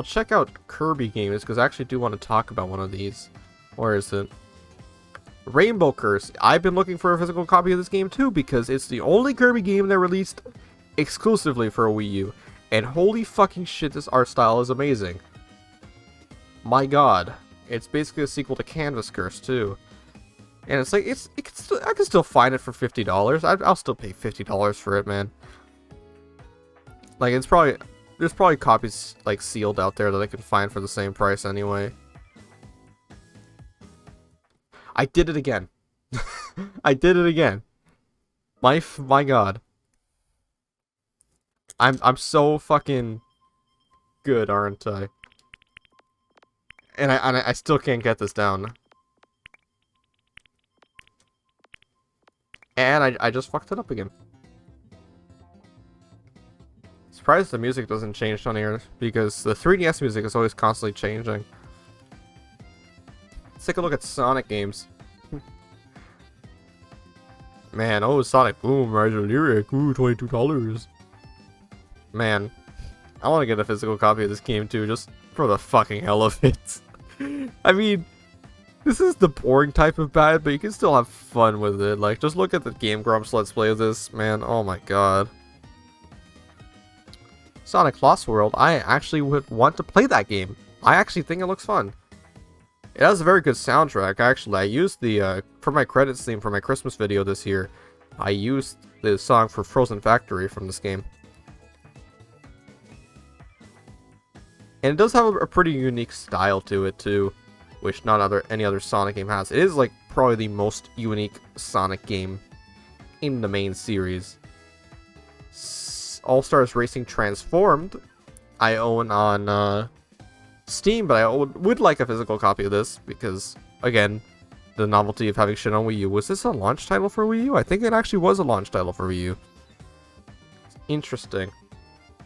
check out Kirby games, because I actually do want to talk about one of these. Where is it? Rainbow Curse. I've been looking for a physical copy of this game too, because it's the only Kirby game that released exclusively for a Wii U. And holy fucking shit, this art style is amazing. My god. It's basically a sequel to Canvas Curse too. And it's like, I can still find it for $50. I'll still pay $50 for it, man. Like, there's probably copies, like, sealed out there that I can find for the same price anyway. I did it again. I did it again. My god. I'm so fucking good, aren't I? And I still can't get this down. And I just fucked it up again. Surprised the music doesn't change on here, because the 3DS music is always constantly changing. Let's take a look at Sonic games. Man, oh, Sonic Boom, Rise of Lyric, ooh, $22. Man, I want to get a physical copy of this game too, just for the fucking hell of it. I mean, this is the boring type of bad, but you can still have fun with it. Like, just look at the Game Grumps Let's Play of this, man, oh my god. Sonic Lost World, I actually would want to play that game. I actually think it looks fun. It has a very good soundtrack, actually. I used the, for my credits theme for my Christmas video this year, I used the song for Frozen Factory from this game. And it does have a pretty unique style to it, too, which not any other Sonic game has. It is, like, probably the most unique Sonic game in the main series. All-Stars Racing Transformed, I own on, Steam, but I would like a physical copy of this because, again, the novelty of having shit on Wii U. Was this a launch title for Wii U? I think it actually was a launch title for Wii U. It's interesting.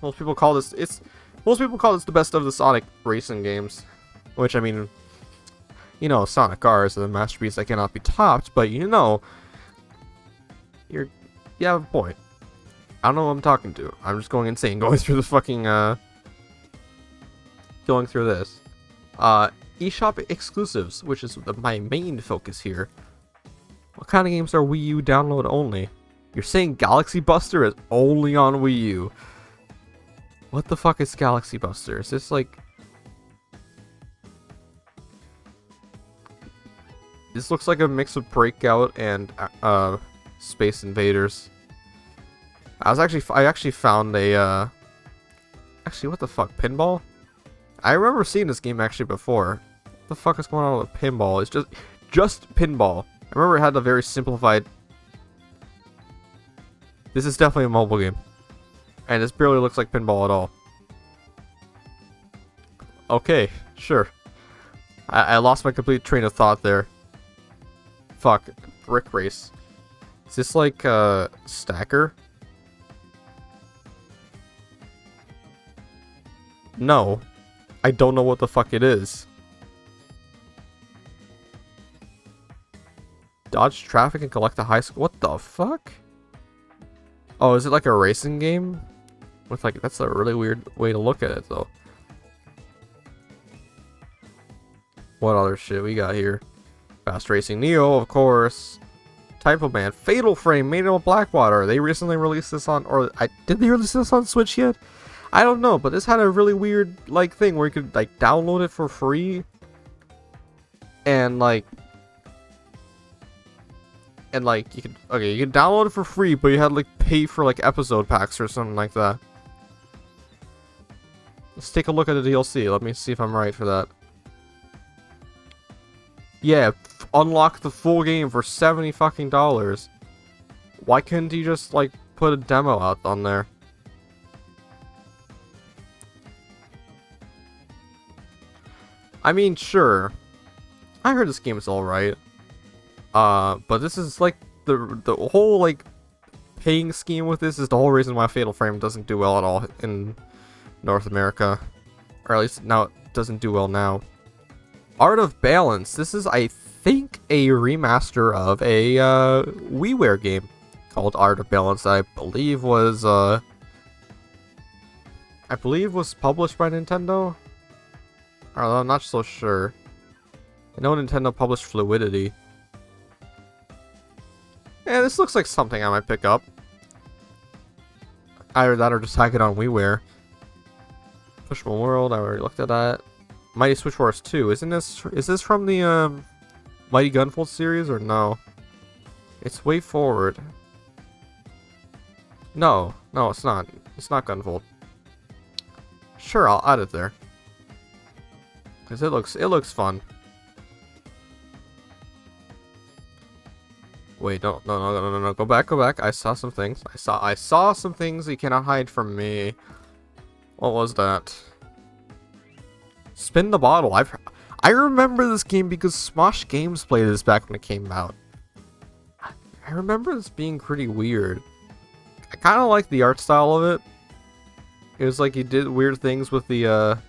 Most people call this the best of the Sonic racing games, which, I mean, you know, Sonic R is a masterpiece that cannot be topped, but you know, you have a point. I don't know what I'm talking to. I'm just going insane going through the fucking going through this. eShop exclusives, which is my main focus here. What kind of games are Wii U download only? You're saying Galaxy Buster is only on Wii U. What the fuck is Galaxy Buster? Is this like... This looks like a mix of Breakout and Space Invaders. I actually found a actually, what the fuck, Pinball? I remember seeing this game actually before. What the fuck is going on with Pinball? It's just Pinball. I remember it had a very simplified... This is definitely a mobile game. And this barely looks like Pinball at all. Okay, sure. I lost my complete train of thought there. Fuck. Brick Race. Is this like, Stacker? No. I don't know what the fuck it is. Dodge traffic and collect a high score. What the fuck? Oh, is it like a racing game? With like, that's a really weird way to look at it though. What other shit we got here? Fast Racing Neo, of course. Typo Man, Fatal Frame, Made of Blackwater. They recently released this on, did they release this on Switch yet? I don't know, but this had a really weird, like, thing where you could, like, download it for free. And, like, you could download it for free, but you had to, like, pay for, like, episode packs or something like that. Let's take a look at the DLC. Let me see if I'm right for that. Yeah, unlock the full game for $70 fucking dollars. Why couldn't you just, like, put a demo out on there? I mean, sure. I heard this game is alright. But this is, like, the whole, like, paying scheme with this is the whole reason why Fatal Frame doesn't do well at all in North America. Or at least now it doesn't do well now. Art of Balance. This is, I think, a remaster of a WiiWare game called Art of Balance. I believe was published by Nintendo. Or, I'm not so sure. I know Nintendo published Fluidity. Yeah, this looks like something I might pick up. Either that or just tag it on WiiWare. Pushable World, I already looked at that. Mighty Switch Wars 2. Is this from the Mighty Gunvolt series or no? It's Way Forward. No, it's not. It's not Gunvolt. Sure, I'll add it there. Cause it looks fun. Wait, no. Go back. I saw some things. I saw some things you cannot hide from me. What was that? Spin the Bottle. I remember this game because Smosh Games played this back when it came out. I remember this being pretty weird. I kind of like the art style of it. It was like you did weird things with the Wii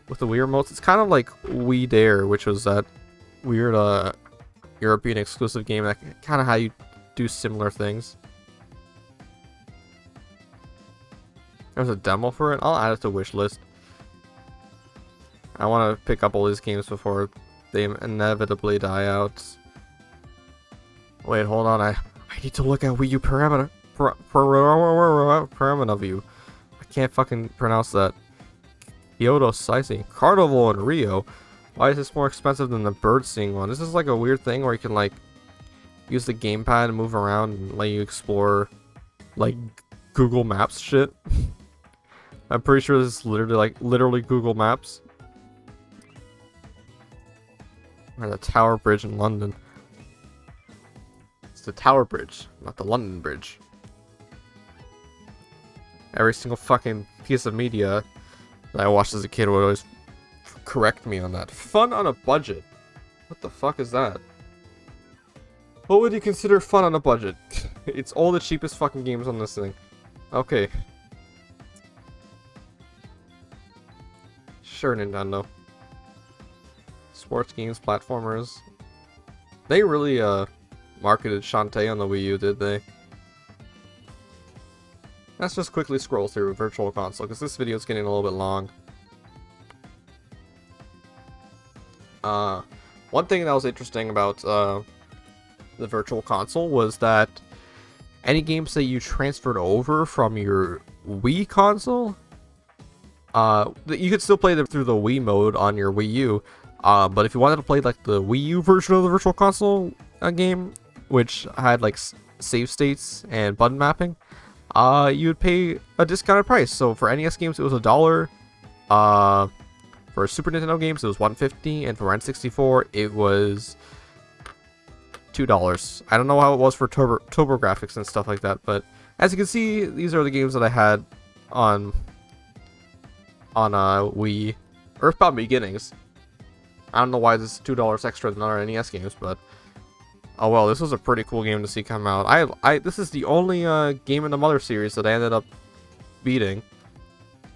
remotes. It's kind of like Wii Dare, which was that weird European exclusive game that kind of how you do similar things. There's a demo for it. I'll add it to wish list. I want to pick up all these games before they inevitably die out. Wait, hold on. I need to look at Wii U parameter view. I can't fucking pronounce that. Kyoto Sightseeing. Carnival in Rio. Why is this more expensive than the bird seeing one? This is like a weird thing where you can like use the gamepad and move around and let you explore like Google Maps shit. I'm pretty sure this is literally Google Maps. Or the Tower Bridge in London. It's the Tower Bridge, not the London Bridge. Every single fucking piece of media that I watched as a kid would always correct me on that. Fun on a budget. What the fuck is that? What would you consider fun on a budget? It's all the cheapest fucking games on this thing. Okay. Sure, Nintendo. Sports games, platformers. They really marketed Shantae on the Wii U, did they? Let's just quickly scroll through Virtual Console, because this video is getting a little bit long. One thing that was interesting about the Virtual Console was that any games that you transferred over from your Wii console, you could still play them through the Wii mode on your Wii U, but if you wanted to play like the Wii U version of the Virtual Console game, which had like save states and button mapping, you would pay a discounted price. So for NES games it was $1, for Super Nintendo games it was $1.50, and for N64 it was $2. I don't know how it was for TurboGrafx and stuff like that, but as you can see, these are the games that I had on Wii. Earthbound Beginnings. I don't know why this is $2 extra than other NES games, but oh well, this was a pretty cool game to see come out. This is the only game in the Mother series that I ended up beating.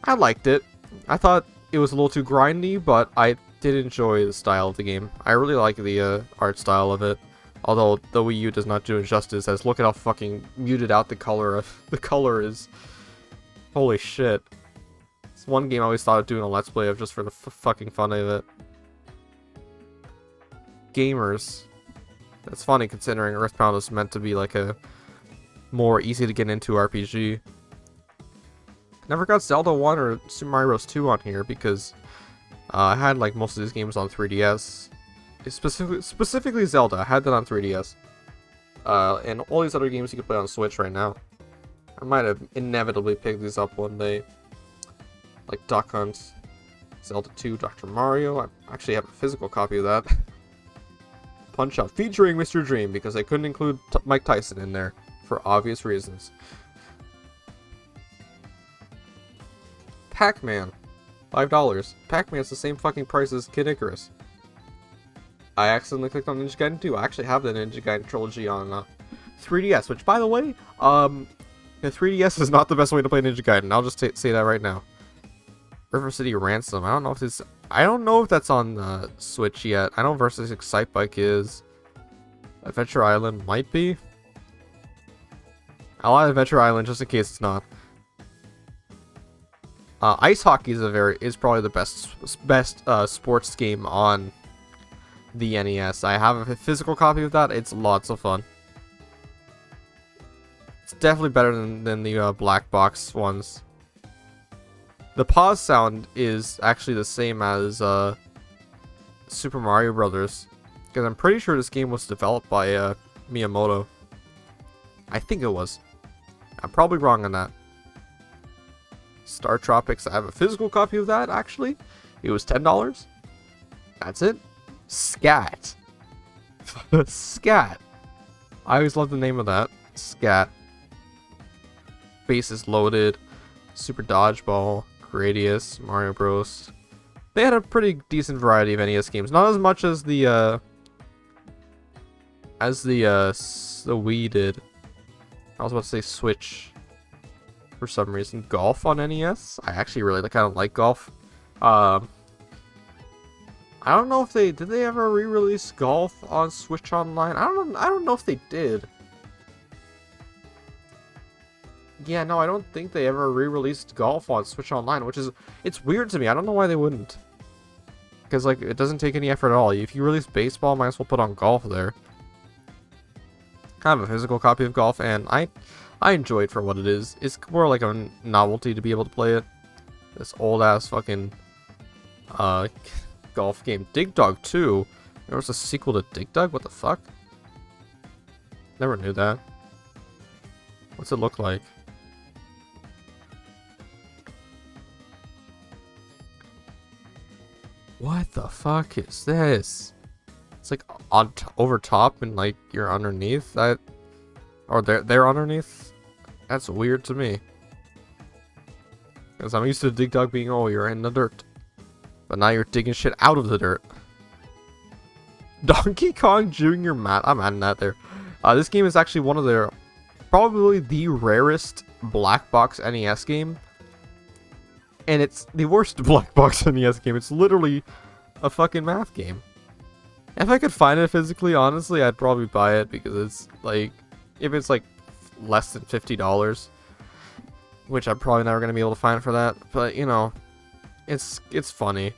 I liked it. I thought it was a little too grindy, but I did enjoy the style of the game. I really like the art style of it. Although the Wii U does not do it justice, as look at how fucking muted out the color is. Holy shit. It's one game I always thought of doing a Let's Play of just for the fucking fun of it. Gamers. That's funny considering Earthbound is meant to be like a more easy to get into RPG. Never got Zelda 1 or Super Mario Bros. 2 on here because I had like most of these games on 3DS. Specifically Zelda, I had that on 3DS. And all these other games you can play on Switch right now. I might have inevitably picked these up one day. like Duck Hunt, Zelda 2, Dr. Mario. I actually have a physical copy of that. Punch Out featuring Mr. Dream because they couldn't include Mike Tyson in there for obvious reasons. Pac-Man, $5. Pac-Man's the same fucking price as Kid Icarus. I accidentally clicked on Ninja Gaiden 2. I actually have the Ninja Gaiden trilogy on 3DS, which, by the way, the 3DS is not the best way to play Ninja Gaiden. I'll just say that right now. River City Ransom. I don't know if that's on Switch yet. I know Versus Excitebike is. Adventure Island might be. I'll add Adventure Island just in case it's not. Ice Hockey is probably the best sports game on the NES. I have a physical copy of that. It's lots of fun. It's definitely better than the black box ones. The pause sound is actually the same as Super Mario Brothers, because I'm pretty sure this game was developed by Miyamoto. I think it was. I'm probably wrong on that. Star Tropics, I have a physical copy of that, actually. It was $10. That's it. Scat. Scat. I always love the name of that. Scat. Bases Loaded. Super Dodgeball. Gradius. Mario Bros. They had a pretty decent variety of NES games. Not as much as the Wii did. I was about to say Switch. For some reason, golf on NES. I actually really kind of like golf. I don't know if did they ever re-release golf on Switch Online. I don't know if they did. Yeah, no, I don't think they ever re-released golf on Switch Online, it's weird to me. I don't know why they wouldn't. Because like it doesn't take any effort at all. If you release baseball, might as well put on golf there. I have a physical copy of golf, and I enjoy it for what it is. It's more like a novelty to be able to play it. This old ass fucking golf game. Dig Dug 2. There was a sequel to Dig Dug? What the fuck? Never knew that. What's it look like? What the fuck is this? It's like over top and like you're underneath that. Or they're underneath? That's weird to me. Because I'm used to Dig Dug being, oh, you're in the dirt. But now you're digging shit out of the dirt. Donkey Kong Jr. I'm adding that there. This game is actually one of their, probably the rarest black box NES game. And it's the worst black box NES game. It's literally a fucking math game. If I could find it physically, honestly, I'd probably buy it because it's like, if it's like less than $50, which I'm probably never gonna be able to find it for that. But you know, it's funny.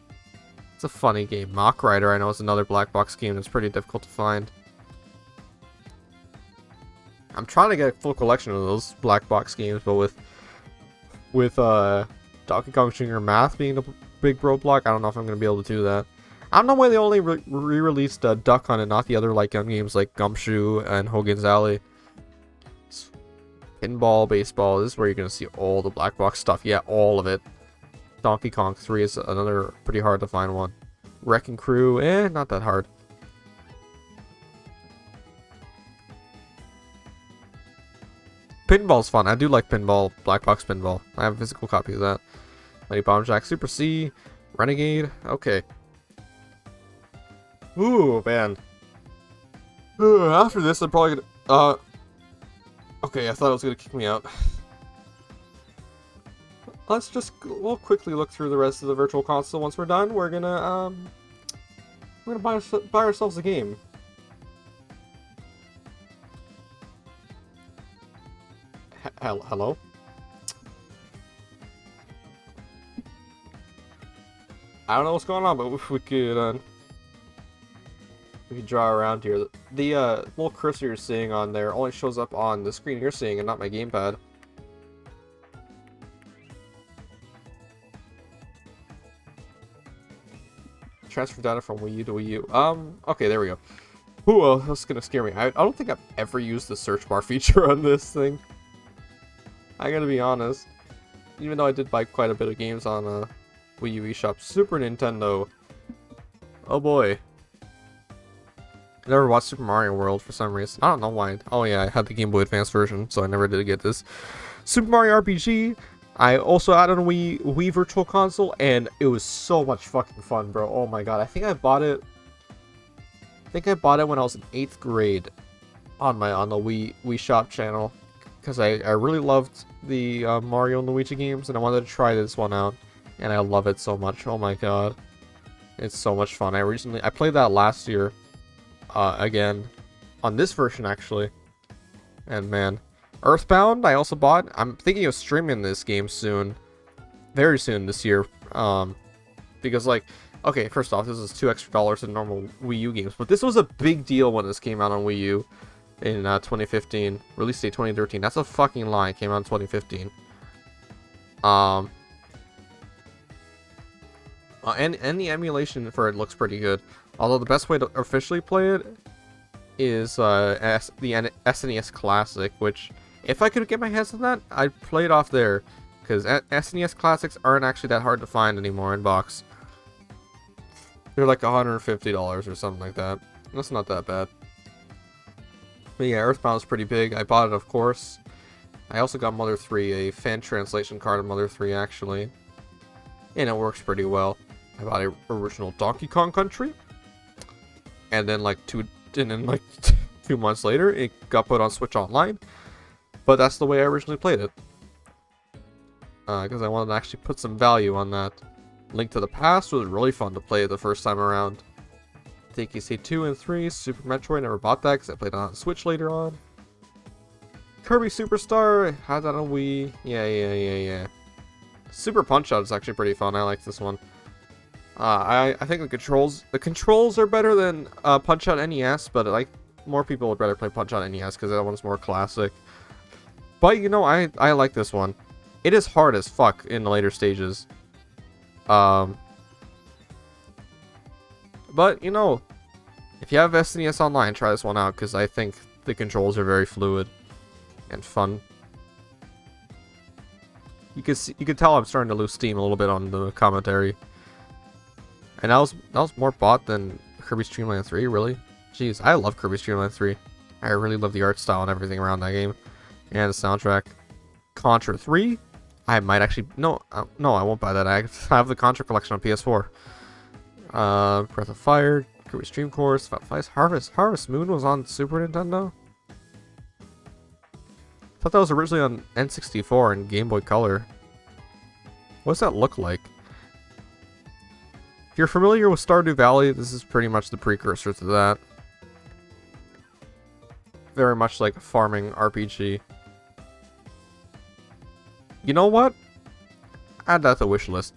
It's a funny game. Mock Rider, I know, is another black box game that's pretty difficult to find. I'm trying to get a full collection of those black box games, but with Donkey Kong Jr. Math being the big roadblock, I don't know if I'm gonna be able to do that. I don't know why they only re-released Duck Hunt and not the other like games like Gumshoe and Hogan's Alley. Pinball, baseball, this is where you're gonna see all the black box stuff. Yeah, all of it. Donkey Kong 3 is another pretty hard to find one. Wrecking Crew, not that hard. Pinball's fun. I do like pinball, black box pinball. I have a physical copy of that. Mighty Bomb Jack, Super C, Renegade. Okay. Ooh, man. After this, I'm probably gonna. Okay, I thought it was gonna kick me out. We'll quickly look through the rest of the Virtual Console. Once we're done, we're gonna buy ourselves a game. Hello? I don't know what's going on, but if we could draw around here. The little cursor you're seeing on there only shows up on the screen you're seeing and not my gamepad. Transfer data from Wii U to Wii U. Okay, there we go. Ooh, that's gonna scare me. I don't think I've ever used the search bar feature on this thing. I gotta be honest. even though I did buy quite a bit of games on Wii U eShop. Super Nintendo. Oh boy. I never watched Super Mario World for some reason. I don't know why. Oh yeah, I had the Game Boy Advance version, so I never did get this. Super Mario RPG. I also added a Wii Virtual Console, and it was so much fucking fun, bro. Oh my god, I think I bought it when I was in 8th grade on the Wii Shop channel, because I really loved the Mario and Luigi games, and I wanted to try this one out, and I love it so much. Oh my god, it's so much fun. I played that last year, again, on this version actually, and man. Earthbound, I also bought. I'm thinking of streaming this game soon. Very soon this year. Because, like, okay, first off, this is $2 extra than normal Wii U games. But this was a big deal when this came out on Wii U in 2015. Release date 2013. That's a fucking lie. It came out in 2015. And the emulation for it looks pretty good. Although the best way to officially play it is the SNES Classic, which... if I could get my hands on that, I'd play it off there. Because SNES Classics aren't actually that hard to find anymore in box. They're like $150 or something like that. That's not that bad. But yeah, Earthbound's pretty big. I bought it, of course. I also got Mother 3, a fan translation card of Mother 3, actually. And it works pretty well. I bought a original Donkey Kong Country. And then like 2 months later, it got put on Switch Online. But that's the way I originally played it. Because I wanted to actually put some value on that. Link to the Past was really fun to play the first time around. TKC 2 and 3, Super Metroid, never bought that because I played it on Switch later on. Kirby Superstar, had that on Wii. Yeah. Super Punch-Out is actually pretty fun. I like this one. I think the controls are better than Punch-Out NES, but like more people would rather play Punch-Out NES because that one's more classic. But, you know, I like this one. It is hard as fuck in the later stages. But, you know, if you have SNES Online, try this one out, because I think the controls are very fluid and fun. You can tell I'm starting to lose steam a little bit on the commentary. And that was more bought than Kirby Stream Land 3, really? Jeez, I love Kirby Stream Land 3. I really love the art style and everything around that game. And the soundtrack. Contra 3. I might actually... No, I won't buy that. I have the Contra collection on PS4. Breath of Fire. Kirby Stream Course. Final Fight. Harvest Moon was on Super Nintendo? I thought that was originally on N64 and Game Boy Color. What does that look like? If you're familiar with Stardew Valley, this is pretty much the precursor to that. Very much like a farming RPG. You know what? Add that to the wish list.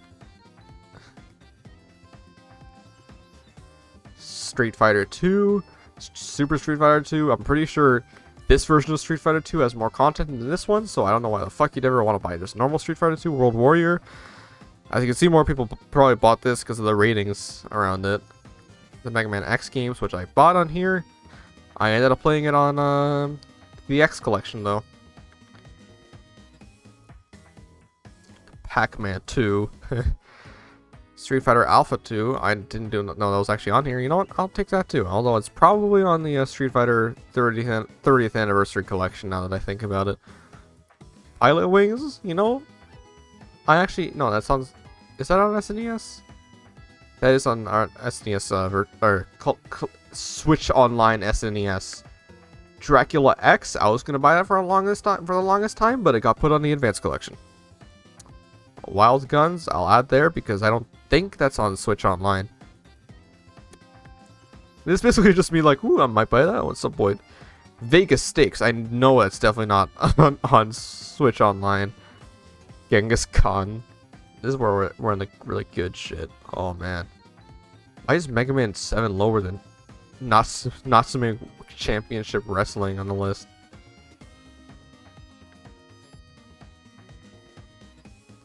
Street Fighter 2. Super Street Fighter 2. I'm pretty sure this version of Street Fighter 2 has more content than this one, so I don't know why the fuck you'd ever want to buy just normal Street Fighter 2 World Warrior. As you can see, more people probably bought this because of the ratings around it. The Mega Man X games, which I bought on here. I ended up playing it on the X collection, though. Pac-Man 2. Street Fighter Alpha 2. I didn't know that was actually on here. You know what? I'll take that too. Although it's probably on the Street Fighter 30th Anniversary collection now that I think about it. Pilot Wings, you know? I actually... No, that sounds... Is that on SNES? That is on our SNES, Switch Online SNES. Dracula X, I was going to buy that for the longest time, but it got put on the Advanced Collection. Wild Guns, I'll add there because I don't think that's on Switch Online. This is basically just me like, ooh, I might buy that one at some point. Vegas Stakes, I know that's definitely not on Switch Online. Genghis Khan. This is where we're in the really good shit. Oh man. Why is Mega Man 7 lower than Natsume Championship Wrestling on the list?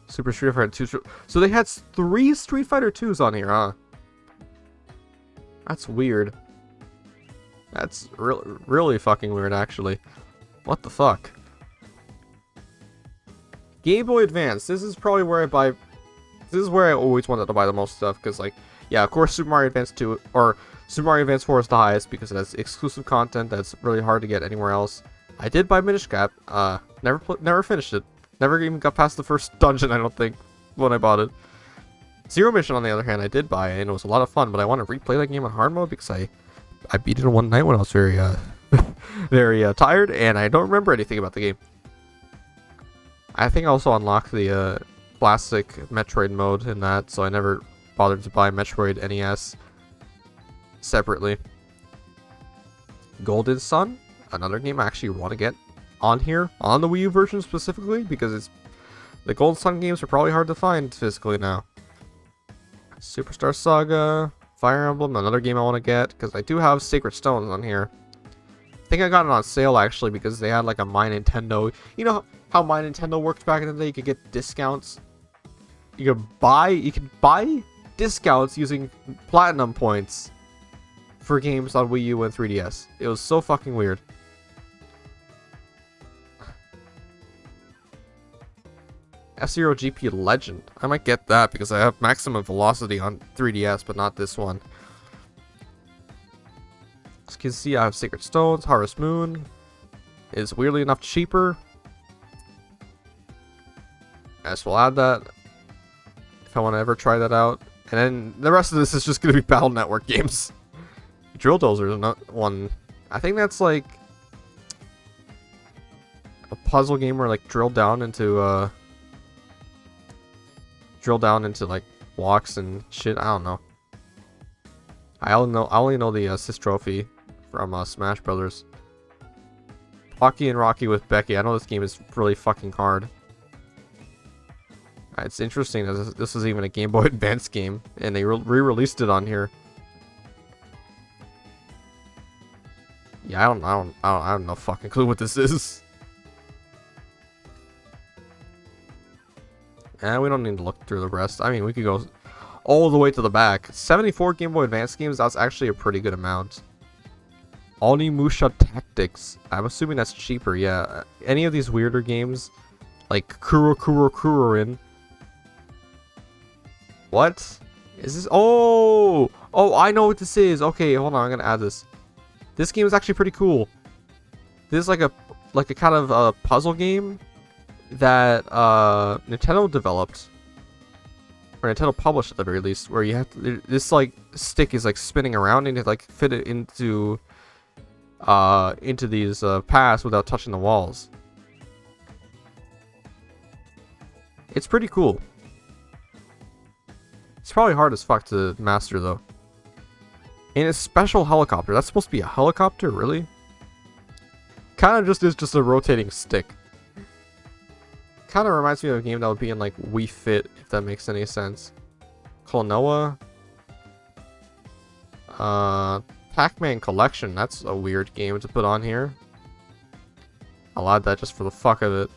Super Street Fighter 2. So they had 3 Street Fighter 2s on here, huh? That's weird. That's really fucking weird, actually. What the fuck? Game Boy Advance. This is probably where I buy. This is where I always wanted to buy the most stuff, because like, yeah, of course Super Mario Advance 2 or Super Mario Advance 4 is the highest because it has exclusive content that's really hard to get anywhere else. I did buy Minish Cap. Never finished it. Never even got past the first dungeon, I don't think, when I bought it. Zero Mission, on the other hand, I did buy, and it was a lot of fun, but I want to replay that game on hard mode because I beat it in one night when I was very, very tired, and I don't remember anything about the game. I think I also unlocked the classic Metroid mode in that, so I never bothered to buy Metroid NES separately. Golden Sun, another game I actually want to get on here, on the Wii U version specifically, because the Golden Sun games are probably hard to find physically now. Superstar Saga, Fire Emblem, another game I want to get, because I do have Sacred Stones on here. I think I got it on sale actually, because they had like a My Nintendo. You know how My Nintendo worked back in the day? You could get discounts. You could buy discounts using platinum points for games on Wii U and 3DS. It was so fucking weird. F-Zero GP Legend. I might get that because I have maximum velocity on 3DS, but not this one. As you can see, I have Sacred Stones. Harvest Moon is weirdly enough cheaper. I guess we'll add that if I want to ever try that out. And then the rest of this is just going to be Battle Network games. Drill Dozer is not one. I think that's like a puzzle game where like drill down into like blocks and shit. I don't know. I only know the assist trophy from Smash Brothers. Pocky and Rocky with Becky. I know this game is really fucking hard. It's interesting that this is even a Game Boy Advance game, and they re-released it on here. Yeah, I have no fucking clue what this is. And we don't need to look through the rest. I mean, we could go all the way to the back. 74 Game Boy Advance games, that's actually a pretty good amount. Onimusha Tactics. I'm assuming that's cheaper, yeah. Any of these weirder games, like Kurorin. What? Is this? Oh, I know what this is. Okay, hold on, I'm gonna add this. This game is actually pretty cool. This is like a kind of a puzzle game that Nintendo developed, or Nintendo published at the very least, where you have to, this like stick is like spinning around and you like fit it into these paths without touching the walls. It's pretty cool. It's probably hard as fuck to master though. And a special helicopter. That's supposed to be a helicopter, really? Kind of just is just a rotating stick. Kind of reminds me of a game that would be in like Wii Fit, if that makes any sense. Klonoa. Pac-Man Collection. That's a weird game to put on here. I'll add that just for the fuck of it.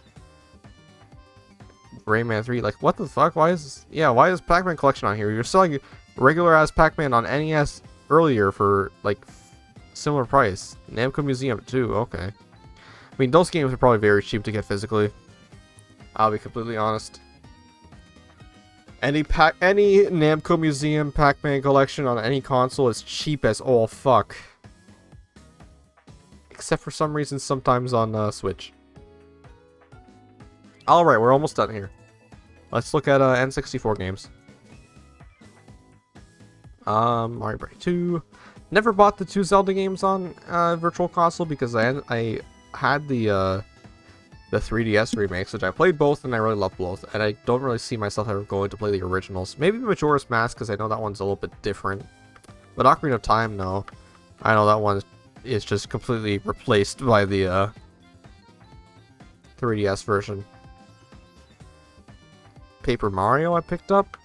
Rayman 3. Like, what the fuck? Why is Pac-Man Collection on here? You're selling regular ass Pac-Man on NES earlier for like similar price. Namco Museum too. Okay. I mean, those games are probably very cheap to get physically. I'll be completely honest. Any Namco Museum Pac-Man Collection on any console is cheap as all fuck. Except for some reason sometimes on Switch. Alright, we're almost done here. Let's look at N64 games. Mario Party 2. Never bought the 2 Zelda games on Virtual Console because I had the 3DS remakes, which I played both and I really love both, and I don't really see myself ever going to play the originals. Maybe Majora's Mask, because I know that one's a little bit different. But Ocarina of Time, no. I know that one is just completely replaced by the 3DS version. Paper Mario I picked up.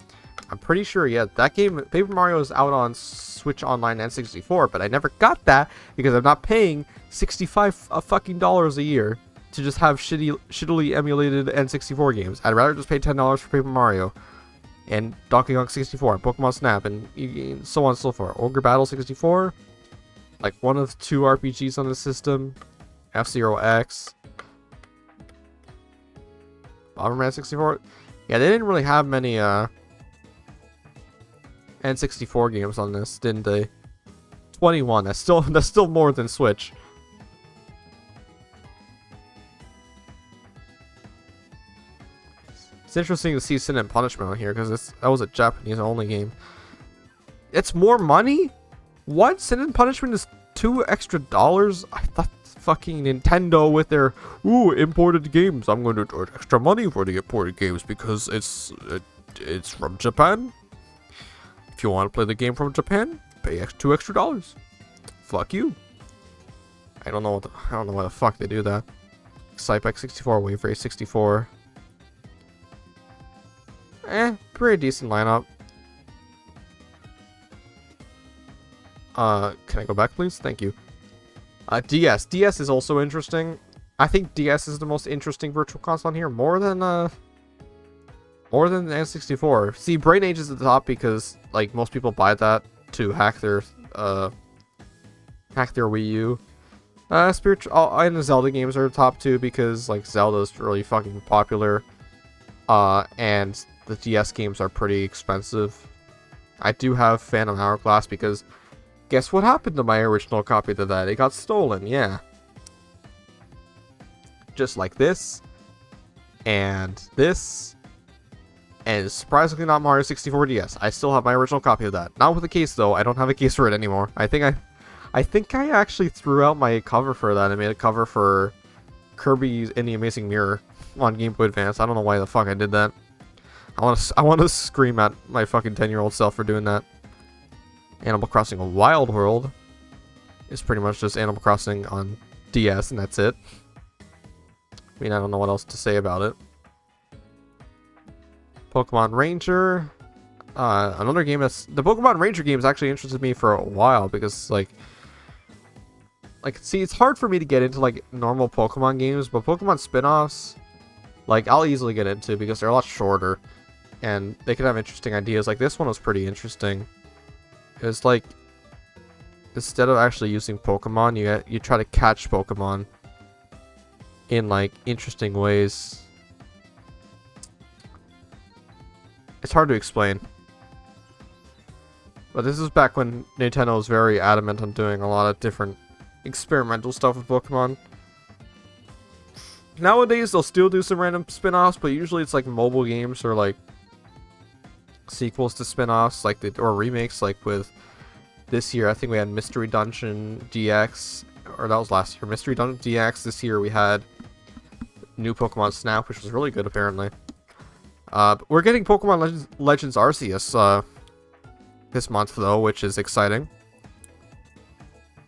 I'm pretty sure, yeah, that game, Paper Mario, is out on Switch Online and 64, but I never got that because I'm not paying $65 fucking dollars a year to just have shittily emulated N64 games. I'd rather just pay $10 for Paper Mario and Donkey Kong 64 and Pokemon Snap and so on and so forth. Ogre Battle 64, like one of 2 RPGs on the system. F-Zero X. Bomberman 64. Yeah, they didn't really have many N64 games on this, didn't they? 21. That's still more than Switch. It's interesting to see Sin and Punishment on here because that was a Japanese only game. It's more money? What? Sin and Punishment is $2 extra? I thought fucking Nintendo with their imported games. I'm going to charge extra money for the imported games because it's from Japan. If you want to play the game from Japan, pay $2 extra. Fuck you. I don't know why the fuck they do that. Cypack 64, Wave Race 64. Pretty decent lineup. Can I go back, please? Thank you. DS. DS is also interesting. I think DS is the most interesting virtual console on here, more than the N64. See, Brain Age is at the top because like most people buy that to hack their Wii U. And the Zelda games are top too because like Zelda's really fucking popular. And the DS games are pretty expensive. I do have Phantom Hourglass because guess what happened to my original copy of that? It got stolen, yeah. Just like this. And this. And surprisingly not Mario 64 DS. I still have my original copy of that. Not with a case though. I don't have a case for it anymore. I think I actually threw out my cover for that. I made a cover for Kirby in the Amazing Mirror on Game Boy Advance. I don't know why the fuck I did that. I want to scream at my fucking 10-year-old self for doing that. Animal Crossing: A Wild World is pretty much just Animal Crossing on DS, and that's it. I mean, I don't know what else to say about it. Pokemon Ranger. Another game that's... The Pokemon Ranger games actually interested me for a while because, like, see, it's hard for me to get into, like, normal Pokemon games, but Pokemon spin-offs, like, I'll easily get into because they're a lot shorter, and they can have interesting ideas. Like, this one was pretty interesting. It's like, instead of actually using Pokemon, you try to catch Pokemon in, like, interesting ways. It's hard to explain. But this is back when Nintendo was very adamant on doing a lot of different experimental stuff with Pokemon. Nowadays, they'll still do some random spin-offs, but usually it's like mobile games or like sequels to spin-offs, like or remakes. Like with this year, I think we had Mystery Dungeon DX, or that was last year. Mystery Dungeon DX. This year we had new Pokemon Snap, which was really good apparently. But we're getting Pokemon Legends Arceus this month though, which is exciting.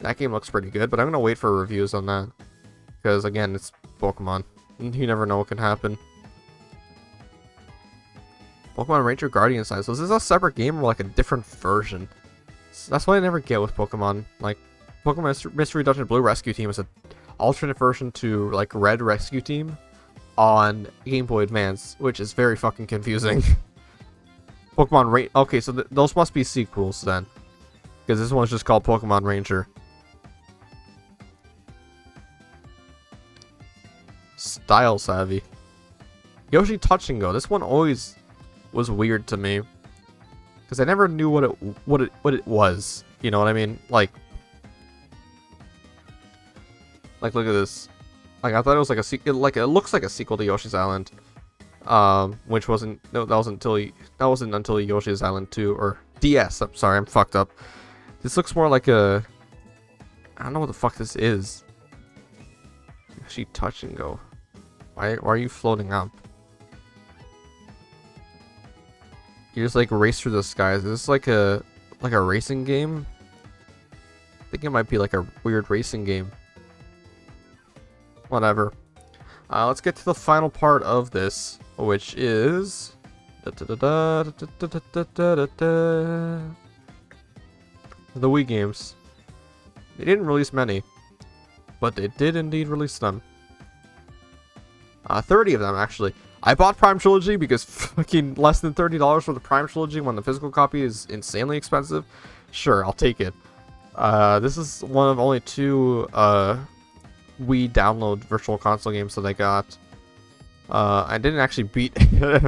That game looks pretty good, but I'm gonna wait for reviews on that because again, it's Pokemon. You never know what can happen. Pokemon Ranger Guardian Sign. So is this a separate game or like a different version? So that's what I never get with Pokemon. Like, Pokemon Mystery Dungeon Blue Rescue Team is an alternate version to like Red Rescue Team on Game Boy Advance, which is very fucking confusing. Pokemon Ranger. Okay, so those must be sequels then, because this one's just called Pokemon Ranger. Style Savvy. Yoshi Touch and Go. This one always was weird to me because I never knew what it was. You know what I mean? Like look at this. Like I thought it was like a sequel. Like it looks like a sequel to Yoshi's Island, which wasn't. No, that wasn't until Yoshi's Island 2 or DS. I'm sorry, I'm fucked up. This looks more like a. I don't know what the fuck this is. Yoshi Touch and Go. Why are you floating up? You just like race through the skies. Is this like a racing game? I think it might be like a weird racing game. Whatever. Let's get to the final part of this, which is the Wii games. They didn't release many, but they did indeed release them. 30 of them actually. I bought Prime Trilogy because fucking less than $30 for the Prime Trilogy when the physical copy is insanely expensive. Sure, I'll take it. This is one of only 2 Wii download virtual console games that I got. I didn't actually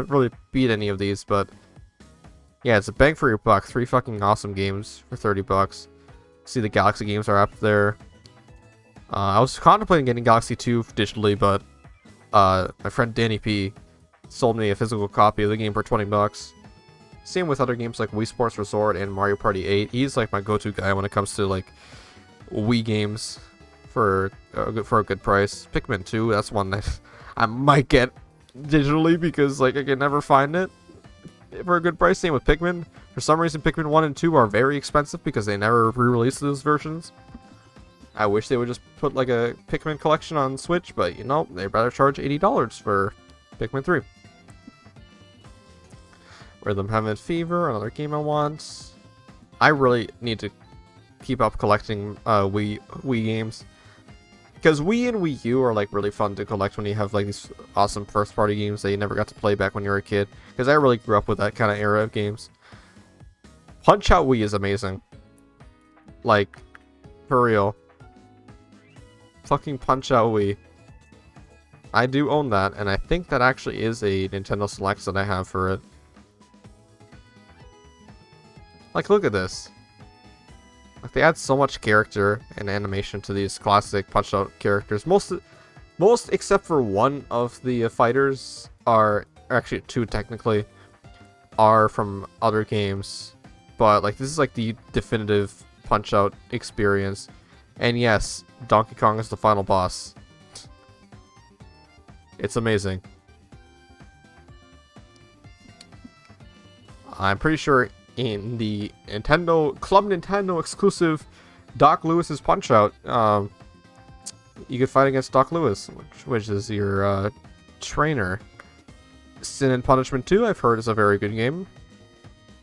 really beat any of these, but yeah, it's a bang for your buck. 3 fucking awesome games for 30 bucks. See, the Galaxy games are up there. I was contemplating getting Galaxy 2 digitally, but my friend Danny P sold me a physical copy of the game for 20 bucks. Same with other games like Wii Sports Resort and Mario Party 8. He's like my go-to guy when it comes to like Wii games for a good price. Pikmin 2, that's one that I might get digitally because like I can never find it for a good price. Same with Pikmin. For some reason, Pikmin 1 and 2 are very expensive because they never re-released those versions. I wish they would just put like a Pikmin collection on Switch, but you know, they better charge $80 for Pikmin 3. Rhythm Heaven Fever, another game I want. I really need to keep up collecting Wii games. Because Wii and Wii U are like really fun to collect when you have like these awesome first party games that you never got to play back when you were a kid. Because I really grew up with that kind of era of games. Punch Out Wii is amazing. Like, for real. Fucking Punch Out Wii. I do own that, and I think that actually is a Nintendo Select that I have for it. Like, look at this. Like, they add so much character and animation to these classic Punch-Out characters. Most except for one of the fighters are actually 2 technically are from other games, but like this is like the definitive Punch-Out experience. And yes, Donkey Kong is the final boss. It's amazing. I'm pretty sure in the Club Nintendo exclusive Doc Lewis's Punch-Out, you can fight against Doc Lewis, which is your trainer. Sin and Punishment 2, I've heard, is a very good game.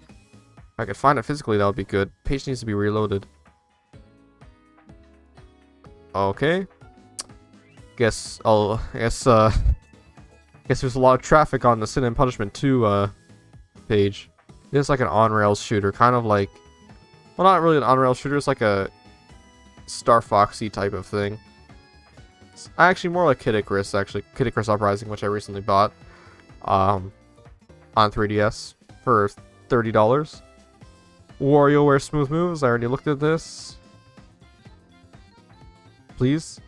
If I could find it physically, that would be good. Page needs to be reloaded. Okay. Guess there's a lot of traffic on the Sin and Punishment 2 page. It's like an on-rails shooter, kind of like, well, not really an on-rails shooter, it's like a Star Foxy type of thing. It's actually more like Kid Icarus, actually. Kid Icarus Uprising, which I recently bought on 3DS for $30. WarioWare Smooth Moves, I already looked at this. Please.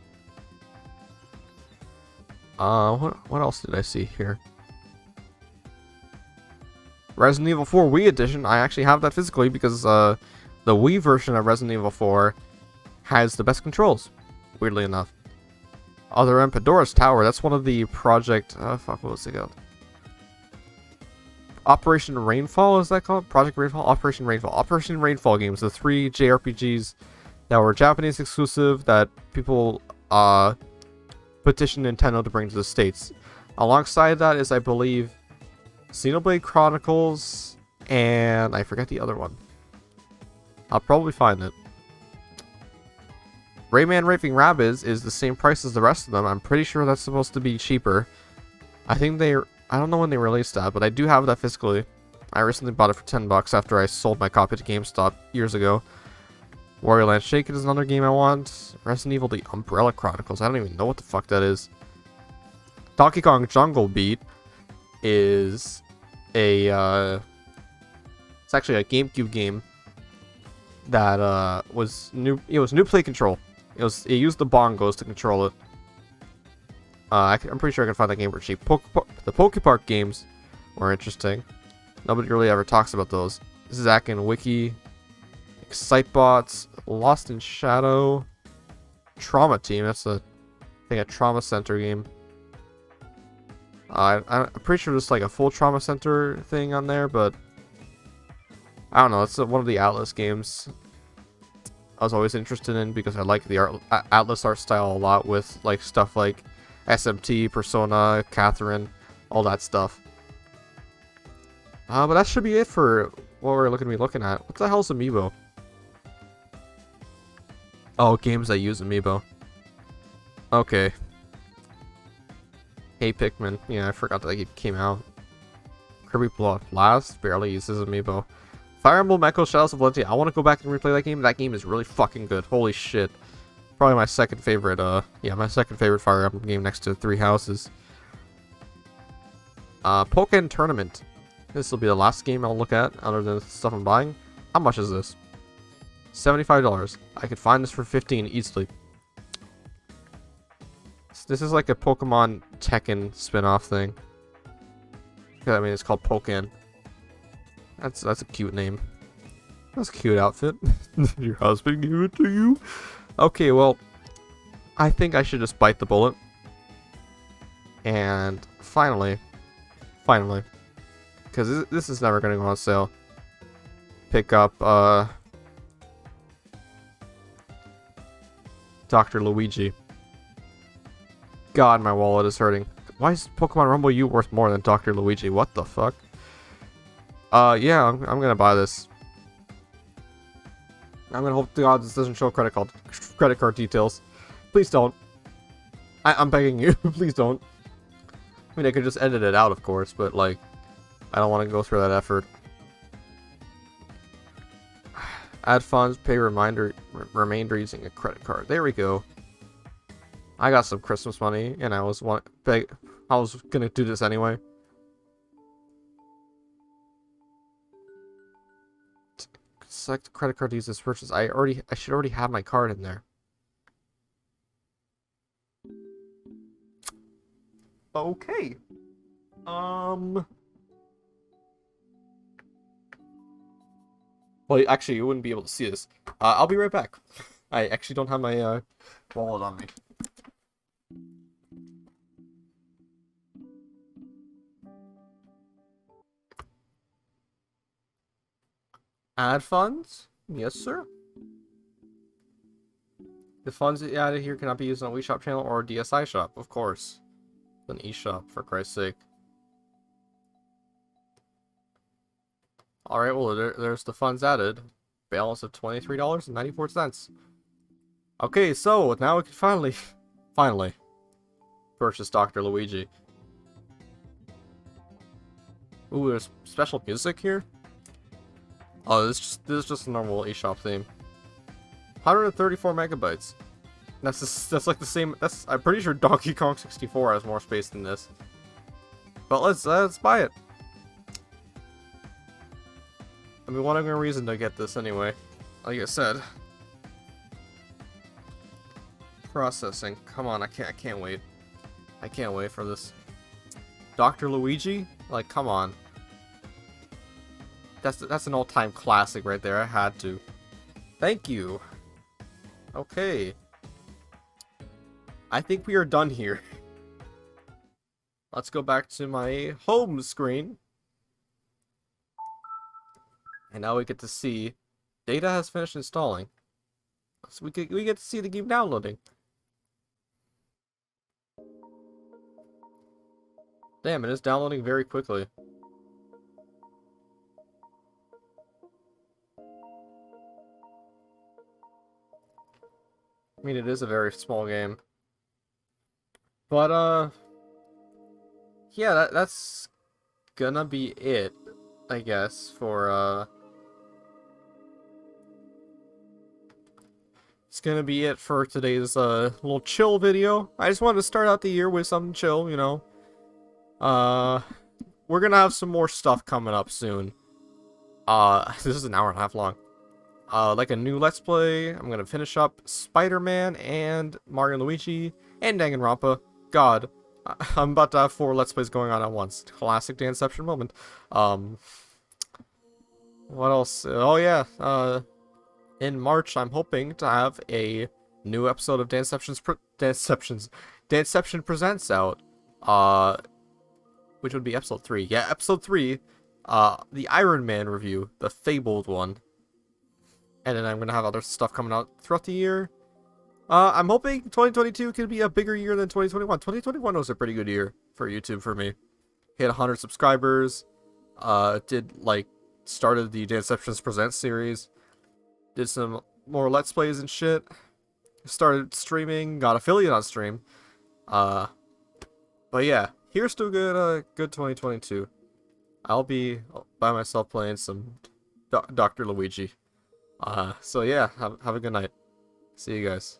What else did I see here? Resident Evil 4 Wii Edition, I actually have that physically because the Wii version of Resident Evil 4 has the best controls, weirdly enough. Other M, Pandora's Tower, that's one of the Project, what was it called? Operation Rainfall, is that called? Project Rainfall? Operation Rainfall. Operation Rainfall games, the 3 JRPGs that were Japanese exclusive that people petitioned Nintendo to bring to the States. Alongside that is, I believe, Xenoblade Chronicles, and I forget the other one. I'll probably find it. Rayman Raving Rabbids is the same price as the rest of them. I'm pretty sure that's supposed to be cheaper. I don't know when they released that, but I do have that physically. I recently bought it for 10 bucks after I sold my copy to GameStop years ago. Wario Land Shake is another game I want. Resident Evil The Umbrella Chronicles. I don't even know what the fuck that is. Donkey Kong Jungle Beat is it's actually a GameCube game that was new. It was new play control. It used the bongos to control it. I'm pretty sure I can find that game for cheap. The Pokepark games were interesting. Nobody really ever talks about those. Zack and Wiki, Excitebots, Lost in Shadow, Trauma Team. That's a Trauma Center game. I'm pretty sure there's like a full Trauma Center thing on there, but I don't know. It's one of the Atlas games I was always interested in because I like the Atlas art style a lot, with like stuff like SMT, Persona, Catherine, all that stuff. But that should be it for what we're looking at. What the hell's Amiibo? Oh, games that use Amiibo. Okay. Hey Pikmin. Yeah, I forgot that it came out. Kirby Blood Blast barely uses Amiibo. Fire Emblem Echo Shadows of Valentia. I want to go back and replay that game. That game is really fucking good. Holy shit. Probably my second favorite, my second favorite Fire Emblem game next to Three Houses. Pokken Tournament. This will be the last game I'll look at other than the stuff I'm buying. How much is this? $75. I could find this for $15 easily. This is like a Pokemon Tekken spin-off thing. I mean, it's called Pokken. That's a cute name. That's a cute outfit. Your husband gave it to you? Okay, well, I think I should just bite the bullet. And finally, because this is never going to go on sale, pick up Dr. Luigi. God, my wallet is hurting. Why is Pokemon Rumble U worth more than Dr. Luigi? What the fuck? Yeah, I'm gonna buy this. I'm gonna hope to God this doesn't show credit card details. Please don't. I'm begging you, please don't. I mean, I could just edit it out, of course, but like, I don't want to go through that effort. Add funds, pay remainder using a credit card. There we go. I got some Christmas money, and I was gonna do this anyway. Select the credit card to use this purchase. I should already have my card in there. Okay. Well, actually, you wouldn't be able to see this. I'll be right back. I actually don't have my wallet on me. Add funds? Yes, sir. The funds that you added here cannot be used on a Wii Shop channel or a DSi shop, of course. An eShop, for Christ's sake. Alright, well, there's the funds added. Balance of $23.94. Okay, so now we can finally purchase Dr. Luigi. Ooh, there's special music here? Oh, this is just a normal eShop theme. 134 megabytes. That's like the same. I'm pretty sure Donkey Kong 64 has more space than this. But let's buy it. I mean, what other reason to get this anyway? Like I said. Processing. Come on, I can't wait. I can't wait for this. Dr. Luigi? Like, come on. That's an all-time classic right there. I had to. Thank you. Okay. I think we are done here. Let's go back to my home screen. And now we get to see data has finished installing. So we get to see the game downloading. Damn, it is downloading very quickly. I mean, it is a very small game. But, yeah, that's gonna be it, I guess, for, it's gonna be it for today's, little chill video. I just wanted to start out the year with something chill, you know. We're gonna have some more stuff coming up soon. This is an hour and a half long. Like a new Let's Play. I'm gonna finish up Spider-Man and Mario and Luigi and Danganronpa. God, I'm about to have 4 Let's Plays going on at once. Classic Danception moment. What else? Oh yeah, in March I'm hoping to have a new episode of Danception Presents out. Which would be episode 3. Yeah, episode 3. The Iron Man review, the fabled one. And then I'm gonna have other stuff coming out throughout the year. I'm hoping 2022 could be a bigger year than 2021. 2021 was a pretty good year for YouTube for me. Hit 100 subscribers. Started the Danceptions Presents series. Did some more Let's Plays and shit. Started streaming. Got affiliate on stream. But yeah, here's to a good 2022. I'll be by myself playing some Dr. Luigi. So yeah, have a good night. See you guys.